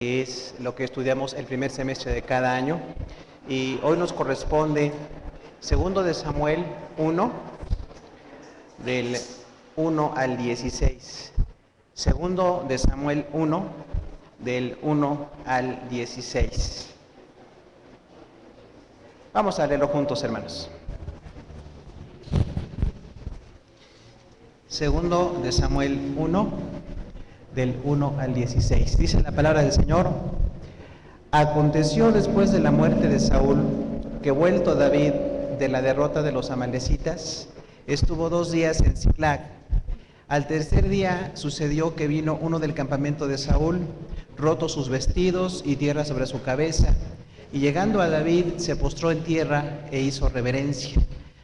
Es lo que estudiamos el primer semestre de cada año, y hoy nos corresponde segundo de Samuel 1, del 1 al 16. Segundo de Samuel 1, del 1 al 16. Vamos a leerlo juntos, hermanos. Segundo de Samuel 1, del 1 al 16. Dice la palabra del Señor: Aconteció después de la muerte de Saúl, que vuelto David de la derrota de los amalecitas, estuvo 2 días en Siclag. Al tercer día sucedió que vino uno del campamento de Saúl, roto sus vestidos y tierra sobre su cabeza, y llegando a David se postró en tierra e hizo reverencia.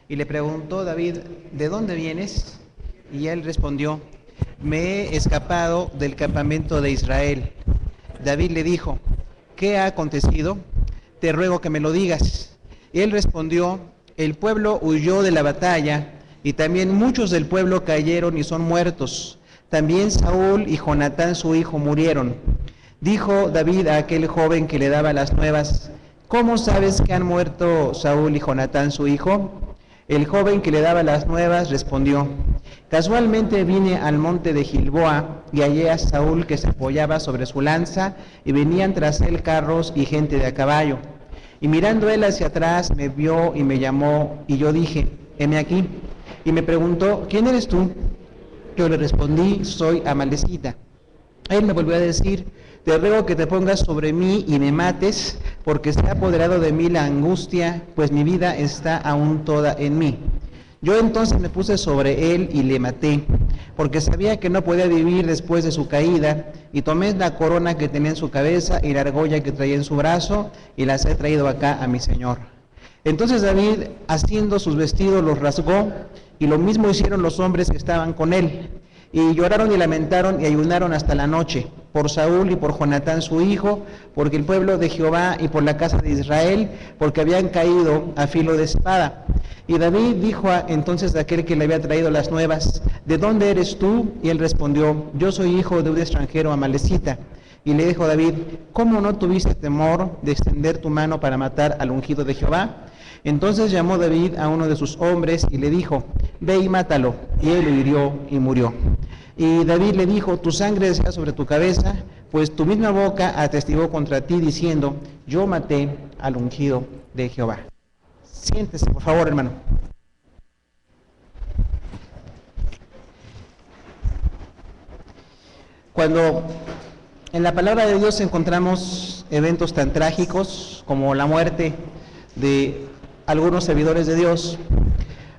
Y le preguntó David: ¿de dónde vienes? Y él respondió: me he escapado del campamento de Israel. David le dijo: ¿qué ha acontecido? Te ruego que me lo digas. Y él respondió: el pueblo huyó de la batalla, y también muchos del pueblo cayeron y son muertos. También Saúl y Jonatán su hijo murieron. Dijo David a aquel joven que le daba las nuevas: ¿cómo sabes que han muerto Saúl y Jonatán su hijo? El joven que le daba las nuevas respondió: casualmente vine al monte de Gilboa y hallé a Saúl que se apoyaba sobre su lanza y venían tras él carros y gente de a caballo. Y mirando él hacia atrás me vio y me llamó, y yo dije: heme aquí. Y me preguntó: ¿quién eres tú? Yo le respondí: soy amalecita. Él me volvió a decir: te ruego que te pongas sobre mí y me mates, porque se ha apoderado de mí la angustia, pues mi vida está aún toda en mí. Yo entonces me puse sobre él y le maté, porque sabía que no podía vivir después de su caída, y tomé la corona que tenía en su cabeza y la argolla que traía en su brazo, y las he traído acá a mi señor. Entonces David, haciendo sus vestidos, los rasgó, y lo mismo hicieron los hombres que estaban con él. Y lloraron y lamentaron y ayunaron hasta la noche, por Saúl y por Jonatán su hijo, porque el pueblo de Jehová y por la casa de Israel, porque habían caído a filo de espada. Y David dijo entonces a aquel que le había traído las nuevas: ¿de dónde eres tú? Y él respondió: yo soy hijo de un extranjero amalecita. Y le dijo David: ¿cómo no tuviste temor de extender tu mano para matar al ungido de Jehová? Entonces llamó David a uno de sus hombres y le dijo: ve y mátalo. Y él lo hirió y murió. Y David le dijo: tu sangre sea sobre tu cabeza, pues tu misma boca atestiguó contra ti diciendo: yo maté al ungido de Jehová. Siéntese, por favor, hermano. Cuando en la palabra de Dios encontramos eventos tan trágicos como la muerte de algunos servidores de Dios,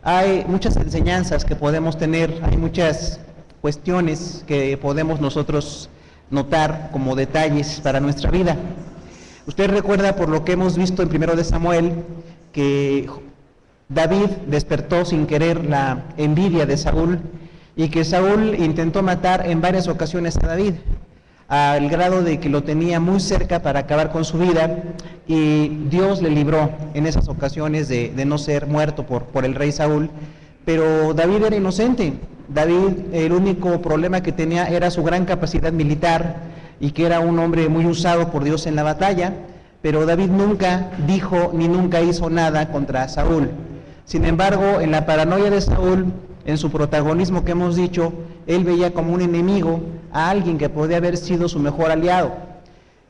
hay muchas enseñanzas que podemos tener, hay muchas cuestiones que podemos nosotros notar como detalles para nuestra vida. Usted recuerda, por lo que hemos visto en 1 de Samuel, que David despertó sin querer la envidia de Saúl, y que Saúl intentó matar en varias ocasiones a David, al grado de que lo tenía muy cerca para acabar con su vida, y Dios le libró en esas ocasiones de no ser muerto por el rey Saúl. Pero David era inocente. David, el único problema que tenía era su gran capacidad militar, y que era un hombre muy usado por Dios en la batalla, pero David nunca dijo ni nunca hizo nada contra Saúl. Sin embargo, en la paranoia de Saúl, en su protagonismo que hemos dicho, él veía como un enemigo a alguien que podía haber sido su mejor aliado.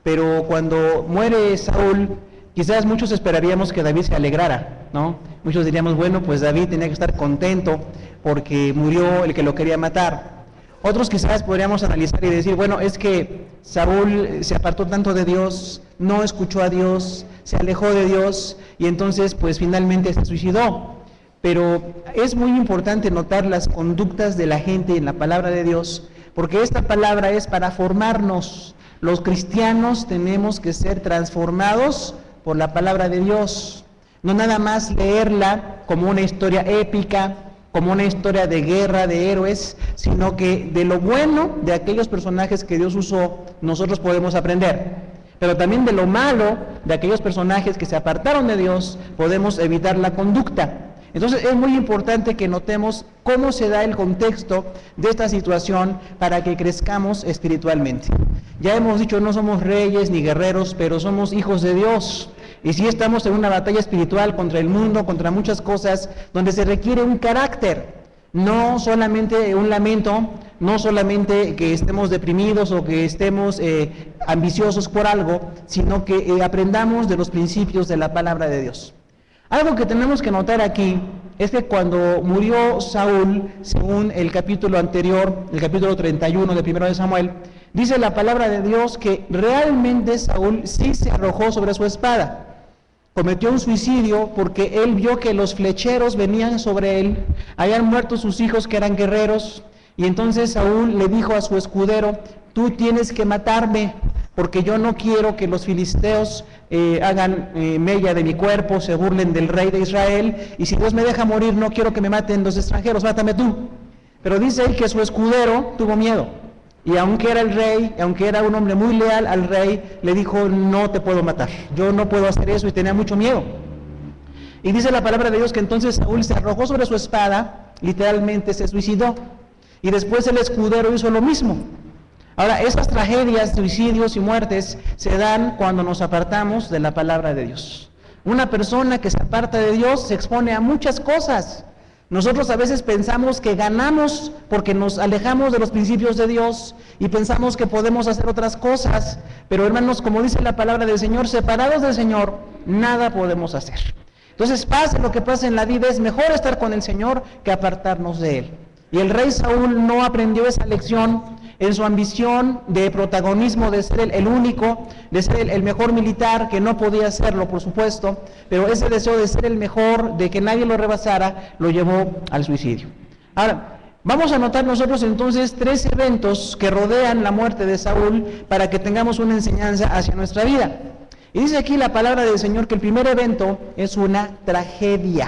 Pero cuando muere Saúl, quizás muchos esperaríamos que David se alegrara, ¿no? Muchos diríamos: bueno, pues David tenía que estar contento porque murió el que lo quería matar. Otros quizás podríamos analizar y decir: bueno, es que Saúl se apartó tanto de Dios, no escuchó a Dios, se alejó de Dios, y entonces pues finalmente se suicidó. Pero es muy importante notar las conductas de la gente en la palabra de Dios, porque esta palabra es para formarnos. Los cristianos tenemos que ser transformados por la palabra de Dios, no nada más leerla como una historia épica, como una historia de guerra, de héroes, sino que de lo bueno de aquellos personajes que Dios usó, nosotros podemos aprender. Pero también de lo malo de aquellos personajes que se apartaron de Dios, podemos evitar la conducta. Entonces es muy importante que notemos cómo se da el contexto de esta situación para que crezcamos espiritualmente. Ya hemos dicho, no somos reyes ni guerreros, pero somos hijos de Dios. Y sí estamos en una batalla espiritual contra el mundo, contra muchas cosas, donde se requiere un carácter, no solamente un lamento, no solamente que estemos deprimidos o que estemos ambiciosos por algo, sino que aprendamos de los principios de la palabra de Dios. Algo que tenemos que notar aquí es que cuando murió Saúl, según el capítulo anterior, el capítulo 31 de 1 de Samuel, dice la palabra de Dios que realmente Saúl sí se arrojó sobre su espada. Cometió un suicidio porque él vio que los flecheros venían sobre él, habían muerto sus hijos que eran guerreros, y entonces Saúl le dijo a su escudero, tú tienes que matarme, porque yo no quiero que los filisteos hagan mella de mi cuerpo, se burlen del rey de Israel, y si Dios me deja morir, no quiero que me maten los extranjeros, mátame tú. Pero dice él que su escudero tuvo miedo, y aunque era el rey, aunque era un hombre muy leal al rey, le dijo, no te puedo matar, yo no puedo hacer eso, y tenía mucho miedo. Y dice la palabra de Dios que entonces Saúl se arrojó sobre su espada, literalmente se suicidó, y después el escudero hizo lo mismo. Ahora, esas tragedias, suicidios y muertes se dan cuando nos apartamos de la palabra de Dios. Una persona que se aparta de Dios se expone a muchas cosas. Nosotros a veces pensamos que ganamos porque nos alejamos de los principios de Dios y pensamos que podemos hacer otras cosas, pero hermanos, como dice la palabra del Señor, separados del Señor, nada podemos hacer. Entonces, pase lo que pase en la vida, es mejor estar con el Señor que apartarnos de Él. Y el rey Saúl no aprendió esa lección en su ambición de protagonismo, de ser el único, de ser el mejor militar, que no podía serlo, por supuesto, pero ese deseo de ser el mejor, de que nadie lo rebasara, lo llevó al suicidio. Ahora, vamos a notar nosotros entonces 3 eventos que rodean la muerte de Saúl para que tengamos una enseñanza hacia nuestra vida. Y dice aquí la palabra del Señor que el primer evento es una tragedia.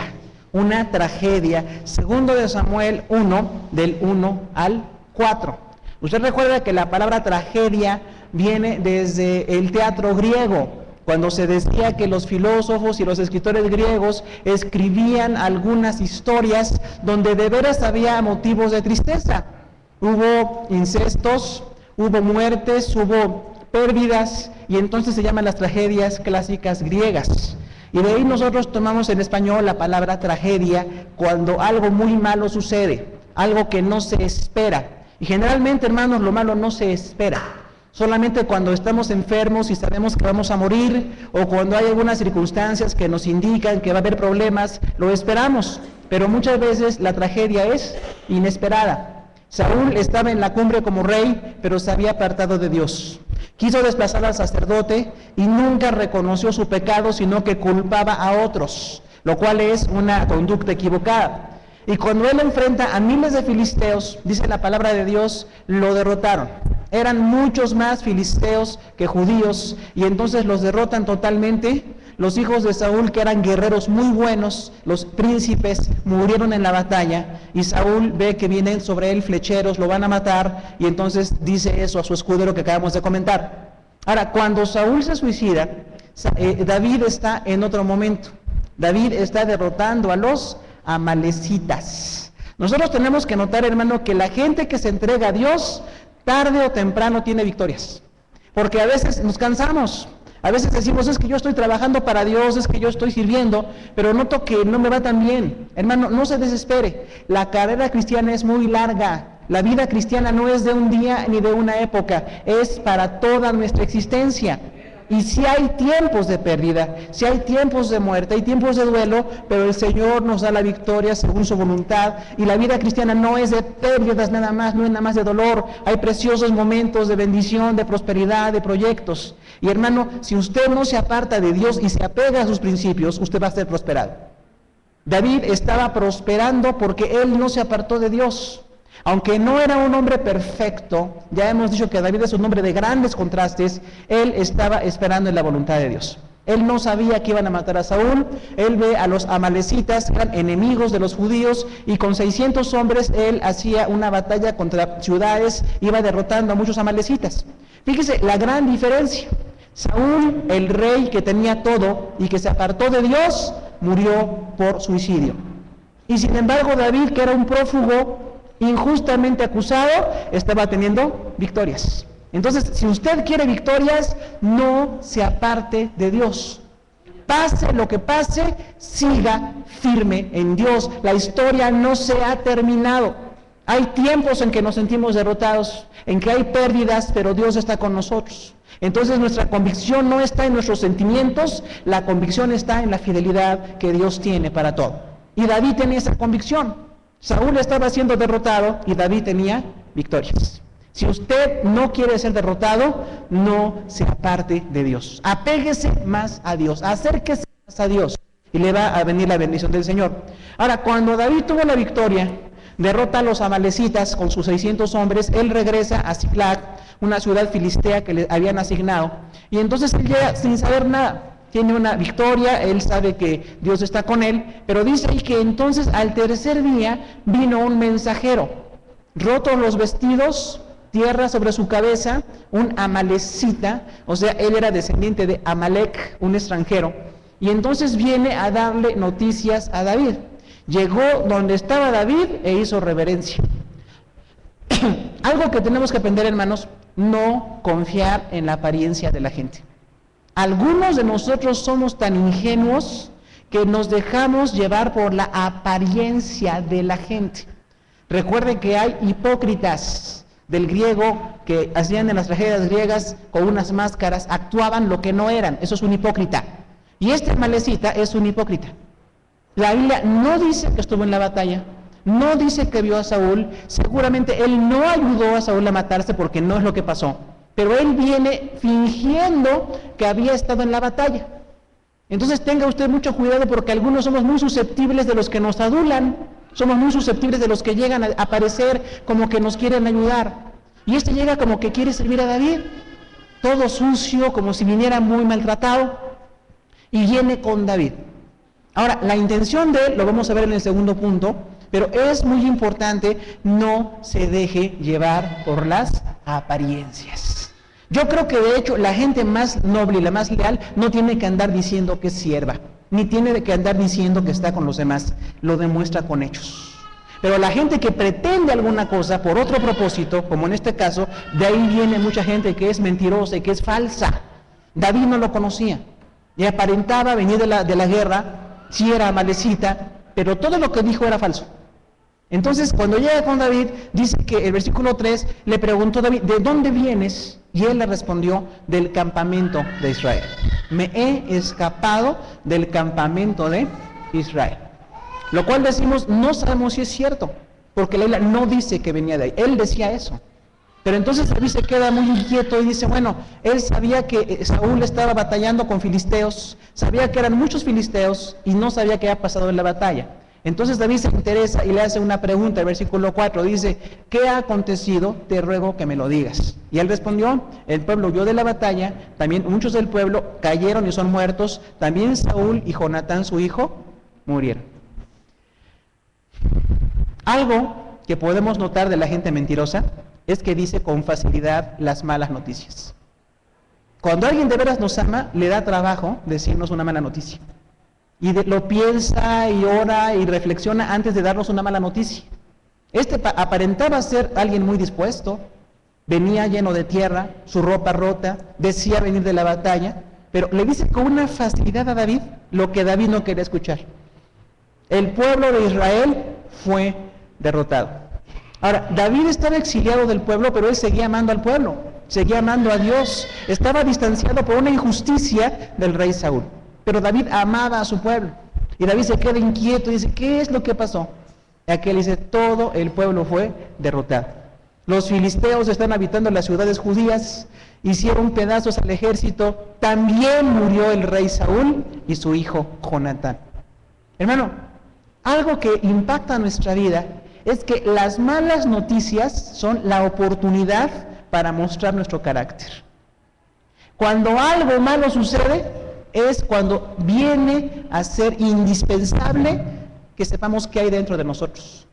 Una tragedia. Segundo de Samuel 1, del 1 al 4. Usted recuerda que la palabra tragedia viene desde el teatro griego, cuando se decía que los filósofos y los escritores griegos escribían algunas historias donde de veras había motivos de tristeza. Hubo incestos, hubo muertes, hubo pérdidas, y entonces se llaman las tragedias clásicas griegas. Y de ahí nosotros tomamos en español la palabra tragedia cuando algo muy malo sucede, algo que no se espera. Y generalmente, hermanos, lo malo no se espera. Solamente cuando estamos enfermos y sabemos que vamos a morir, o cuando hay algunas circunstancias que nos indican que va a haber problemas, lo esperamos. Pero muchas veces la tragedia es inesperada. Saúl estaba en la cumbre como rey, pero se había apartado de Dios. Quiso desplazar al sacerdote y nunca reconoció su pecado, sino que culpaba a otros, lo cual es una conducta equivocada. Y cuando él enfrenta a miles de filisteos, dice la palabra de Dios, lo derrotaron. Eran muchos más filisteos que judíos, y entonces los derrotan totalmente. Los hijos de Saúl, que eran guerreros muy buenos, los príncipes, murieron en la batalla, y Saúl ve que vienen sobre él flecheros, lo van a matar, y entonces dice eso a su escudero que acabamos de comentar. Ahora, cuando Saúl se suicida, David está en otro momento. David está derrotando a los amalecitas. Nosotros tenemos que notar, hermano, que la gente que se entrega a Dios, tarde o temprano tiene victorias, porque a veces nos cansamos, a veces decimos, es que yo estoy trabajando para Dios, es que yo estoy sirviendo, pero noto que no me va tan bien. Hermano, no se desespere, la carrera cristiana es muy larga, la vida cristiana no es de un día ni de una época, es para toda nuestra existencia. Y si hay tiempos de pérdida, si hay tiempos de muerte, hay tiempos de duelo, pero el Señor nos da la victoria según su voluntad. Y la vida cristiana no es de pérdidas nada más, no es nada más de dolor. Hay preciosos momentos de bendición, de prosperidad, de proyectos. Y hermano, si usted no se aparta de Dios y se apega a sus principios, usted va a ser prosperado. David estaba prosperando porque él no se apartó de Dios. Aunque no era un hombre perfecto, ya hemos dicho que David es un hombre de grandes contrastes, él estaba esperando en la voluntad de Dios. Él no sabía que iban a matar a Saúl, él ve a los amalecitas, eran enemigos de los judíos, y con 600 hombres él hacía una batalla contra ciudades, iba derrotando a muchos amalecitas. Fíjese la gran diferencia. Saúl, el rey que tenía todo y que se apartó de Dios, murió por suicidio. Y sin embargo, David, que era un prófugo injustamente acusado, estaba teniendo victorias. Entonces, si usted quiere victorias, no se aparte de Dios. Pase lo que pase, siga firme en Dios. La historia no se ha terminado. Hay tiempos en que nos sentimos derrotados, en que hay pérdidas, pero Dios está con nosotros. Entonces nuestra convicción no está en nuestros sentimientos, la convicción está en la fidelidad que Dios tiene para todo. Y David tenía esa convicción. Saúl estaba siendo derrotado y David tenía victorias. Si usted no quiere ser derrotado, no se aparte de Dios. Apéguese más a Dios, acérquese más a Dios y le va a venir la bendición del Señor. Ahora, cuando David tuvo la victoria, derrota a los amalecitas con sus 600 hombres, él regresa a Ziklag, una ciudad filistea que le habían asignado, y entonces él llega sin saber nada. Tiene una victoria, él sabe que Dios está con él, pero dice ahí que entonces al tercer día vino un mensajero, rotos los vestidos, tierra sobre su cabeza, un amalecita, o sea, él era descendiente de Amalek, un extranjero, y entonces viene a darle noticias a David. Llegó donde estaba David e hizo reverencia. Algo que tenemos que aprender, hermanos, no confiar en la apariencia de la gente. Algunos de nosotros somos tan ingenuos que nos dejamos llevar por la apariencia de la gente. Recuerden que hay hipócritas, del griego, que hacían en las tragedias griegas con unas máscaras, actuaban lo que no eran. Eso es un hipócrita. Y este amalecita es un hipócrita. La Biblia no dice que estuvo en la batalla, no dice que vio a Saúl, seguramente él no ayudó a Saúl a matarse porque no es lo que pasó, pero él viene fingiendo que había estado en la batalla. Entonces tenga usted mucho cuidado, porque algunos somos muy susceptibles de los que nos adulan, somos muy susceptibles de los que llegan a aparecer como que nos quieren ayudar. Y este llega como que quiere servir a David, todo sucio, como si viniera muy maltratado, y viene con David. Ahora, la intención de él, lo vamos a ver en el segundo punto, pero es muy importante, no se deje llevar por las apariencias. Yo creo que de hecho la gente más noble y la más leal no tiene que andar diciendo que es sierva, ni tiene que andar diciendo que está con los demás, lo demuestra con hechos. Pero la gente que pretende alguna cosa por otro propósito, como en este caso, de ahí viene mucha gente que es mentirosa y que es falsa. David no lo conocía y aparentaba venir de la guerra, sí era amalecita, pero todo lo que dijo era falso. Entonces, cuando llega con David, dice que el versículo 3 le preguntó a David, ¿de dónde vienes? Y él le respondió, del campamento de Israel. Me he escapado del campamento de Israel. Lo cual decimos, no sabemos si es cierto, porque la Biblia no dice que venía de ahí. Él decía eso. Pero entonces David se queda muy inquieto y dice, bueno, él sabía que Saúl estaba batallando con filisteos, sabía que eran muchos filisteos y no sabía qué había pasado en la batalla. Entonces David se interesa y le hace una pregunta, el versículo 4 dice, ¿qué ha acontecido? Te ruego que me lo digas. Y él respondió, el pueblo huyó de la batalla, también muchos del pueblo cayeron y son muertos, también Saúl y Jonatán su hijo murieron. Algo que podemos notar de la gente mentirosa es que dice con facilidad las malas noticias. Cuando alguien de veras nos ama, le da trabajo decirnos una mala noticia. Y lo piensa y ora y reflexiona antes de darnos una mala noticia. Este aparentaba ser alguien muy dispuesto, venía lleno de tierra, su ropa rota, decía venir de la batalla, pero le dice con una facilidad a David lo que David no quería escuchar. El pueblo de Israel fue derrotado. Ahora, David estaba exiliado del pueblo, pero él seguía amando al pueblo, seguía amando a Dios, estaba distanciado por una injusticia del rey Saúl. Pero David amaba a su pueblo. Y David se queda inquieto y dice, ¿qué es lo que pasó? Y aquel dice, todo el pueblo fue derrotado. Los filisteos están habitando las ciudades judías, hicieron pedazos al ejército, también murió el rey Saúl y su hijo Jonatán. Hermano, algo que impacta nuestra vida es que las malas noticias son la oportunidad para mostrar nuestro carácter. Cuando algo malo sucede, es cuando viene a ser indispensable que sepamos qué hay dentro de nosotros.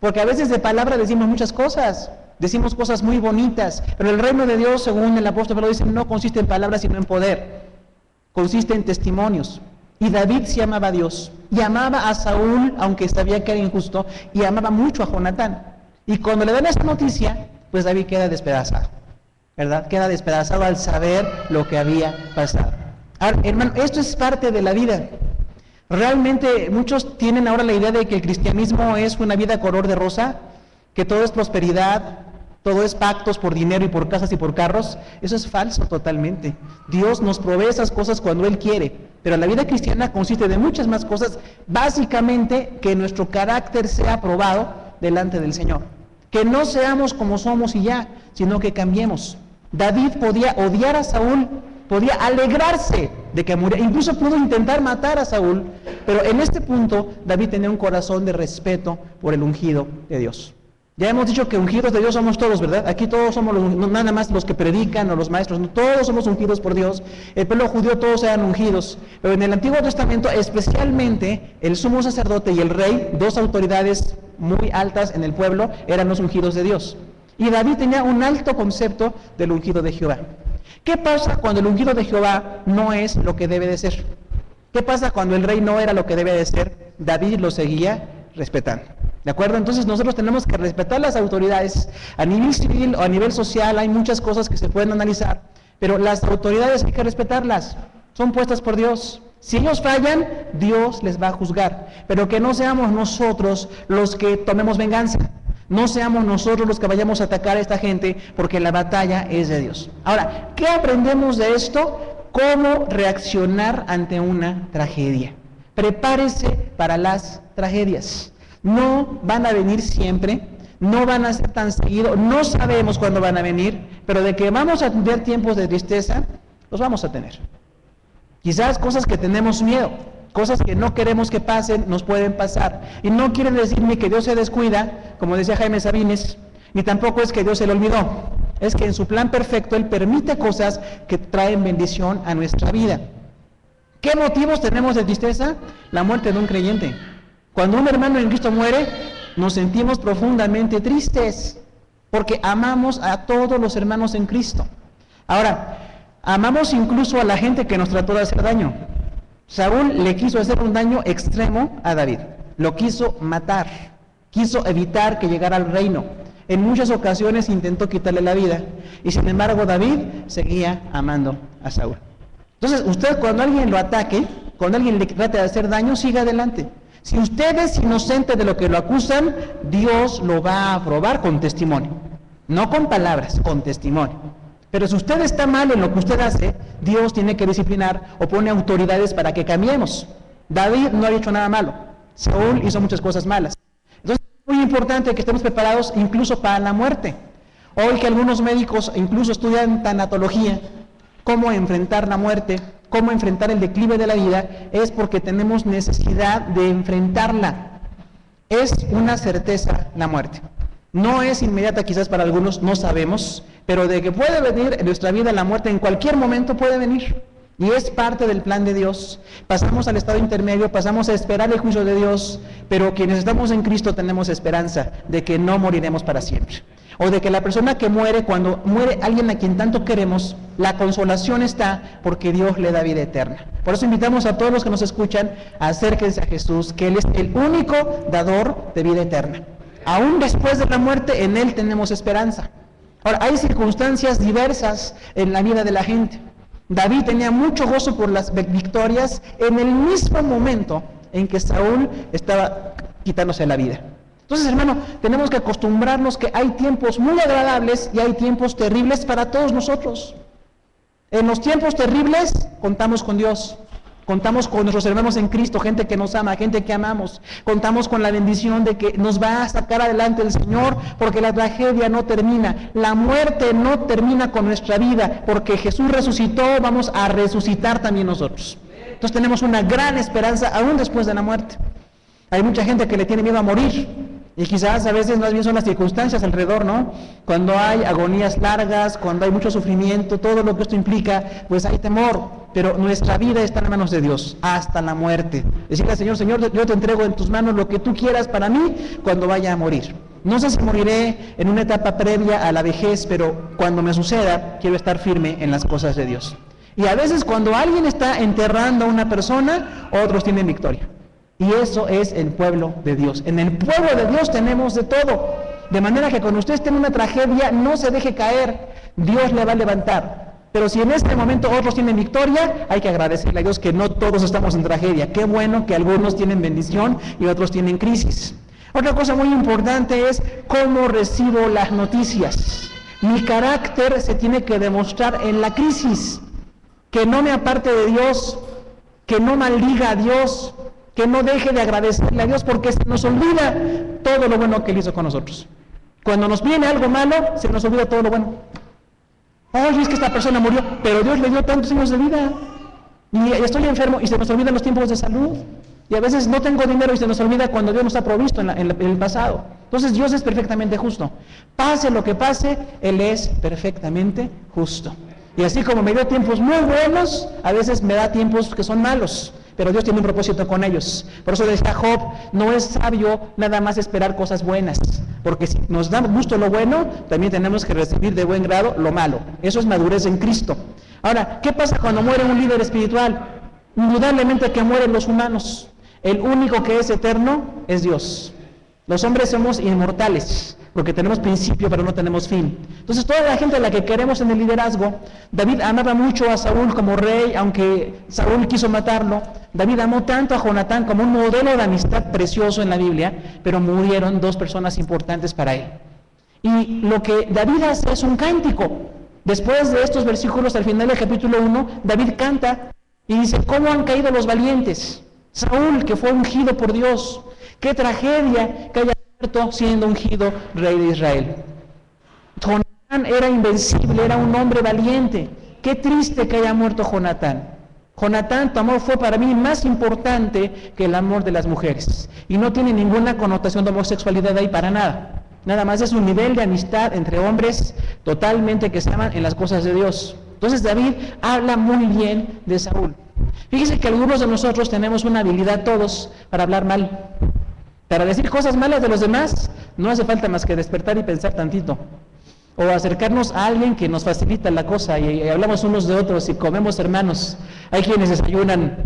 Porque a veces de palabra decimos muchas cosas, decimos cosas muy bonitas, pero el reino de Dios, según el apóstol Pablo dice, no consiste en palabras sino en poder, consiste en testimonios. Y David sí amaba a Dios, y amaba a Saúl, aunque sabía que era injusto, y amaba mucho a Jonatán. Y cuando le dan esa noticia, pues David queda despedazado, ¿verdad? Queda despedazado al saber lo que había pasado. Ahora, hermano, esto es parte de la vida. Realmente muchos tienen ahora la idea de que el cristianismo es una vida color de rosa, que todo es prosperidad, todo es pactos por dinero y por casas y por carros. Eso es falso totalmente. Dios nos provee esas cosas cuando Él quiere, pero la vida cristiana consiste de muchas más cosas, básicamente que nuestro carácter sea probado delante del Señor, que no seamos como somos y ya, sino que cambiemos. David podía odiar a Saúl, podía alegrarse de que muriera, incluso pudo intentar matar a Saúl, pero en este punto David tenía un corazón de respeto por el ungido de Dios. Ya hemos dicho que ungidos de Dios somos todos, ¿verdad? Aquí todos somos no nada más los que predican o los maestros, no, todos somos ungidos por Dios. El pueblo judío todos eran ungidos, pero en el Antiguo Testamento especialmente el sumo sacerdote y el rey, dos autoridades muy altas en el pueblo, eran los ungidos de Dios. Y David tenía un alto concepto del ungido de Jehová. ¿Qué pasa cuando el ungido de Jehová no es lo que debe de ser? ¿Qué pasa cuando el rey no era lo que debe de ser? David lo seguía respetando. ¿De acuerdo? Entonces nosotros tenemos que respetar las autoridades. A nivel civil o a nivel social hay muchas cosas que se pueden analizar, pero las autoridades hay que respetarlas. Son puestas por Dios. Si ellos fallan, Dios les va a juzgar. Pero que no seamos nosotros los que tomemos venganza. No seamos nosotros los que vayamos a atacar a esta gente, porque la batalla es de Dios. Ahora, ¿qué aprendemos de esto? ¿Cómo reaccionar ante una tragedia? Prepárese para las tragedias. No van a venir siempre, no van a ser tan seguido, no sabemos cuándo van a venir, pero de que vamos a tener tiempos de tristeza, los vamos a tener. Quizás cosas que tenemos miedo, cosas que no queremos que pasen, nos pueden pasar. Y no quiere decir ni que Dios se descuida, como decía Jaime Sabines, ni tampoco es que Dios se lo olvidó. Es que en su plan perfecto Él permite cosas que traen bendición a nuestra vida. ¿Qué motivos tenemos de tristeza? La muerte de un creyente. Cuando un hermano en Cristo muere, nos sentimos profundamente tristes, porque amamos a todos los hermanos en Cristo. Ahora, amamos incluso a la gente que nos trató de hacer daño. Saúl le quiso hacer un daño extremo a David, lo quiso matar, quiso evitar que llegara al reino. En muchas ocasiones intentó quitarle la vida, y sin embargo David seguía amando a Saúl. Entonces, usted cuando alguien lo ataque, cuando alguien le trate de hacer daño, siga adelante. Si usted es inocente de lo que lo acusan, Dios lo va a probar con testimonio. No con palabras, con testimonio. Pero si usted está mal en lo que usted hace, Dios tiene que disciplinar o pone autoridades para que cambiemos. David no ha hecho nada malo. Saúl hizo muchas cosas malas. Entonces es muy importante que estemos preparados incluso para la muerte. Hoy que algunos médicos incluso estudian tanatología, cómo enfrentar la muerte, cómo enfrentar el declive de la vida, es porque tenemos necesidad de enfrentarla. Es una certeza la muerte. No es inmediata quizás para algunos, no sabemos, pero de que puede venir en nuestra vida la muerte en cualquier momento puede venir. Y es parte del plan de Dios. Pasamos al estado intermedio, pasamos a esperar el juicio de Dios, pero quienes estamos en Cristo tenemos esperanza de que no moriremos para siempre. O de que la persona que muere, cuando muere alguien a quien tanto queremos, la consolación está porque Dios le da vida eterna. Por eso invitamos a todos los que nos escuchan, acérquense a Jesús, que Él es el único dador de vida eterna. Aún después de la muerte, en Él tenemos esperanza. Ahora, hay circunstancias diversas en la vida de la gente. David tenía mucho gozo por las victorias en el mismo momento en que Saúl estaba quitándose la vida. Entonces, hermano, tenemos que acostumbrarnos que hay tiempos muy agradables y hay tiempos terribles para todos nosotros. En los tiempos terribles contamos con Dios, contamos con nuestros hermanos en Cristo, gente que nos ama, gente que amamos. Contamos con la bendición de que nos va a sacar adelante el Señor, porque la tragedia no termina, la muerte no termina con nuestra vida, porque Jesús resucitó, vamos a resucitar también nosotros. Entonces tenemos una gran esperanza aún después de la muerte. Hay mucha gente que le tiene miedo a morir. Y quizás a veces más bien son las circunstancias alrededor, ¿no? Cuando hay agonías largas, cuando hay mucho sufrimiento, todo lo que esto implica, pues hay temor. Pero nuestra vida está en manos de Dios, hasta la muerte. Decirle al Señor, Señor, yo te entrego en tus manos lo que tú quieras para mí cuando vaya a morir. No sé si moriré en una etapa previa a la vejez, pero cuando me suceda, quiero estar firme en las cosas de Dios. Y a veces cuando alguien está enterrando a una persona, otros tienen victoria. Y eso es el pueblo de Dios. En el pueblo de Dios tenemos de todo. De manera que cuando usted esté en una tragedia, no se deje caer. Dios le va a levantar. Pero si en este momento otros tienen victoria, hay que agradecerle a Dios que no todos estamos en tragedia. Qué bueno que algunos tienen bendición y otros tienen crisis. Otra cosa muy importante es cómo recibo las noticias. Mi carácter se tiene que demostrar en la crisis. Que no me aparte de Dios, que no maldiga a Dios, que no deje de agradecerle a Dios, porque se nos olvida todo lo bueno que Él hizo con nosotros. Cuando nos viene algo malo, se nos olvida todo lo bueno. Oye, es que esta persona murió, pero Dios le dio tantos años de vida. Y estoy enfermo y se nos olvidan los tiempos de salud. Y a veces no tengo dinero y se nos olvida cuando Dios nos ha provisto en el pasado. Entonces Dios es perfectamente justo. Pase lo que pase, Él es perfectamente justo. Y así como me dio tiempos muy buenos, a veces me da tiempos que son malos. Pero Dios tiene un propósito con ellos. Por eso decía Job, no es sabio nada más esperar cosas buenas. Porque si nos da gusto lo bueno, también tenemos que recibir de buen grado lo malo. Eso es madurez en Cristo. Ahora, ¿qué pasa cuando muere un líder espiritual? Indudablemente que mueren los humanos. El único que es eterno es Dios. Los hombres somos inmortales, porque tenemos principio pero no tenemos fin. Entonces toda la gente a la que queremos en el liderazgo, David amaba mucho a Saúl como rey, aunque Saúl quiso matarlo. David amó tanto a Jonatán como un modelo de amistad precioso en la Biblia, pero murieron dos personas importantes para él. Y lo que David hace es un cántico. Después de estos versículos, al final del capítulo 1, David canta y dice, ¿cómo han caído los valientes? Saúl, que fue ungido por Dios. Qué tragedia que haya muerto siendo ungido rey de Israel. Jonatán era invencible, era un hombre valiente. Qué triste que haya muerto Jonatán. Jonatán, tu amor fue para mí más importante que el amor de las mujeres. Y no tiene ninguna connotación de homosexualidad ahí para nada. Nada más es un nivel de amistad entre hombres totalmente que se aman en las cosas de Dios. Entonces David habla muy bien de Saúl. Fíjese que algunos de nosotros tenemos una habilidad todos para hablar mal. Para decir cosas malas de los demás, no hace falta más que despertar y pensar tantito. O acercarnos a alguien que nos facilita la cosa y hablamos unos de otros y comemos hermanos. Hay quienes desayunan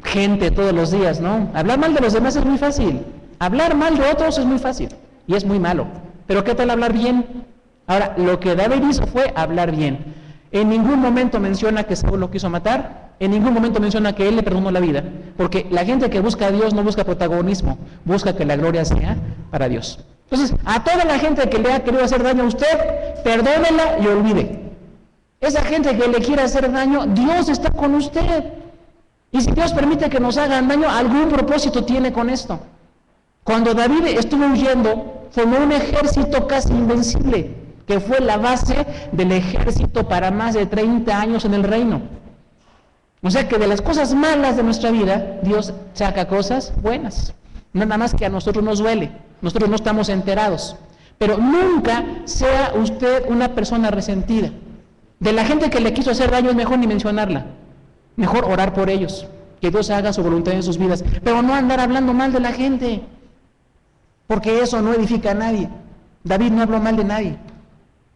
gente todos los días, ¿no? Hablar mal de los demás es muy fácil. Hablar mal de otros es muy fácil y es muy malo. Pero ¿qué tal hablar bien? Ahora, lo que David hizo fue hablar bien. En ningún momento menciona que Saúl lo quiso matar, en ningún momento menciona que él le perdonó la vida, porque la gente que busca a Dios no busca protagonismo, busca que la gloria sea para Dios. Entonces, a toda la gente que le ha querido hacer daño a usted, perdónela y olvide. Esa gente que le quiere hacer daño, Dios está con usted. Y si Dios permite que nos hagan daño, algún propósito tiene con esto. Cuando David estuvo huyendo, formó un ejército casi invencible, que fue la base del ejército para más de 30 años en el reino. O sea que de las cosas malas de nuestra vida, Dios saca cosas buenas. Nada más que a nosotros nos duele, nosotros no estamos enterados. Pero nunca sea usted una persona resentida. De la gente que le quiso hacer daño es mejor ni mencionarla. Mejor orar por ellos, que Dios haga su voluntad en sus vidas. Pero no andar hablando mal de la gente, porque eso no edifica a nadie. David no habló mal de nadie.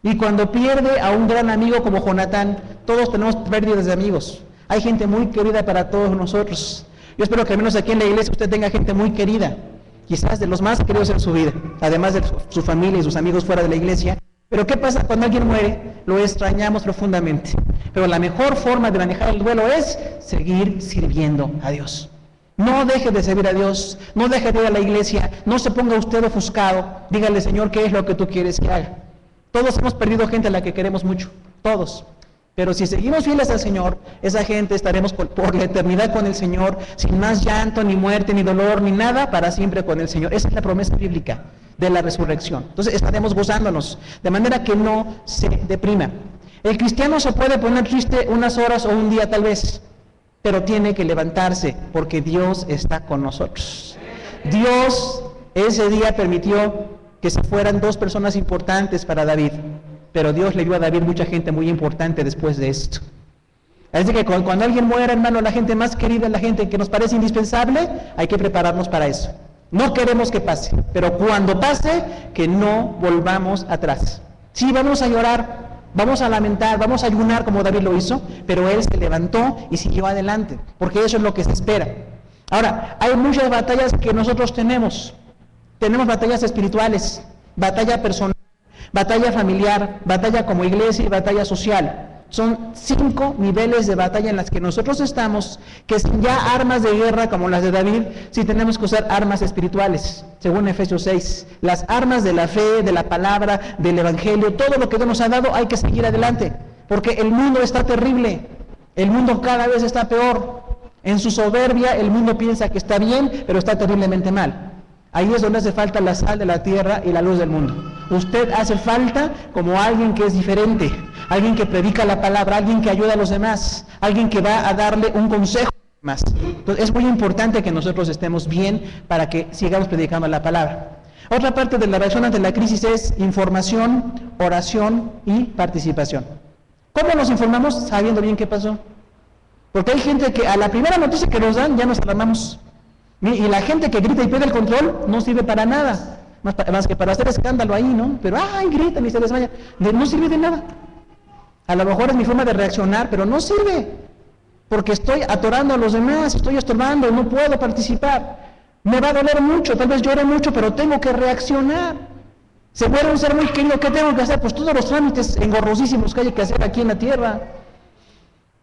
Y cuando pierde a un gran amigo como Jonatán, todos tenemos pérdidas de amigos. Hay gente muy querida para todos nosotros. Yo espero que al menos aquí en la iglesia usted tenga gente muy querida, quizás de los más queridos en su vida, además de su familia y sus amigos fuera de la iglesia. Pero ¿qué pasa cuando alguien muere? Lo extrañamos profundamente. Pero la mejor forma de manejar el duelo es seguir sirviendo a Dios. No deje de servir a Dios, no deje de ir a la iglesia, no se ponga usted ofuscado. Dígale, Señor, ¿qué es lo que tú quieres que haga? Todos hemos perdido gente a la que queremos mucho, todos. Pero si seguimos fieles al Señor, esa gente estaremos por la eternidad con el Señor, sin más llanto, ni muerte, ni dolor, ni nada, para siempre con el Señor. Esa es la promesa bíblica de la resurrección. Entonces estaremos gozándonos, de manera que no se deprima. El cristiano se puede poner triste unas horas o un día tal vez, pero tiene que levantarse, porque Dios está con nosotros. Dios ese día permitió que se fueran dos personas importantes para David, pero Dios le dio a David mucha gente muy importante después de esto. Así que cuando alguien muera, hermano, la gente más querida, la gente que nos parece indispensable, hay que prepararnos para eso. No queremos que pase, pero cuando pase, que no volvamos atrás. Sí, vamos a llorar, vamos a lamentar, vamos a ayunar como David lo hizo, pero él se levantó y siguió adelante, porque eso es lo que se espera. Ahora, hay muchas batallas que nosotros tenemos batallas espirituales, batalla personal, batalla familiar, batalla como iglesia y batalla social. Son 5 niveles de batalla en las que nosotros estamos, que sin ya armas de guerra como las de David, sí tenemos que usar armas espirituales, según Efesios 6. Las armas de la fe, de la palabra, del evangelio, todo lo que Dios nos ha dado, hay que seguir adelante, porque el mundo está terrible, el mundo cada vez está peor. En su soberbia, el mundo piensa que está bien, pero está terriblemente mal. Ahí es donde hace falta la sal de la tierra y la luz del mundo. Usted hace falta como alguien que es diferente, alguien que predica la palabra, alguien que ayuda a los demás, alguien que va a darle un consejo más. Entonces es muy importante que nosotros estemos bien para que sigamos predicando la palabra. Otra parte de la reacción ante la crisis es información, oración y participación. ¿Cómo nos informamos? Sabiendo bien qué pasó. Porque hay gente que a la primera noticia que nos dan ya nos alarmamos. Y la gente que grita y pide el control no sirve para nada, más que para hacer escándalo ahí, ¿no? Pero, gritan y se desmayan. No sirve de nada. A lo mejor es mi forma de reaccionar, pero no sirve. Porque estoy atorando a los demás, estoy estorbando, no puedo participar. Me va a doler mucho, tal vez llore mucho, pero tengo que reaccionar. Se muere un ser muy querido, ¿qué tengo que hacer? Pues todos los trámites engorrosísimos que hay que hacer aquí en la tierra.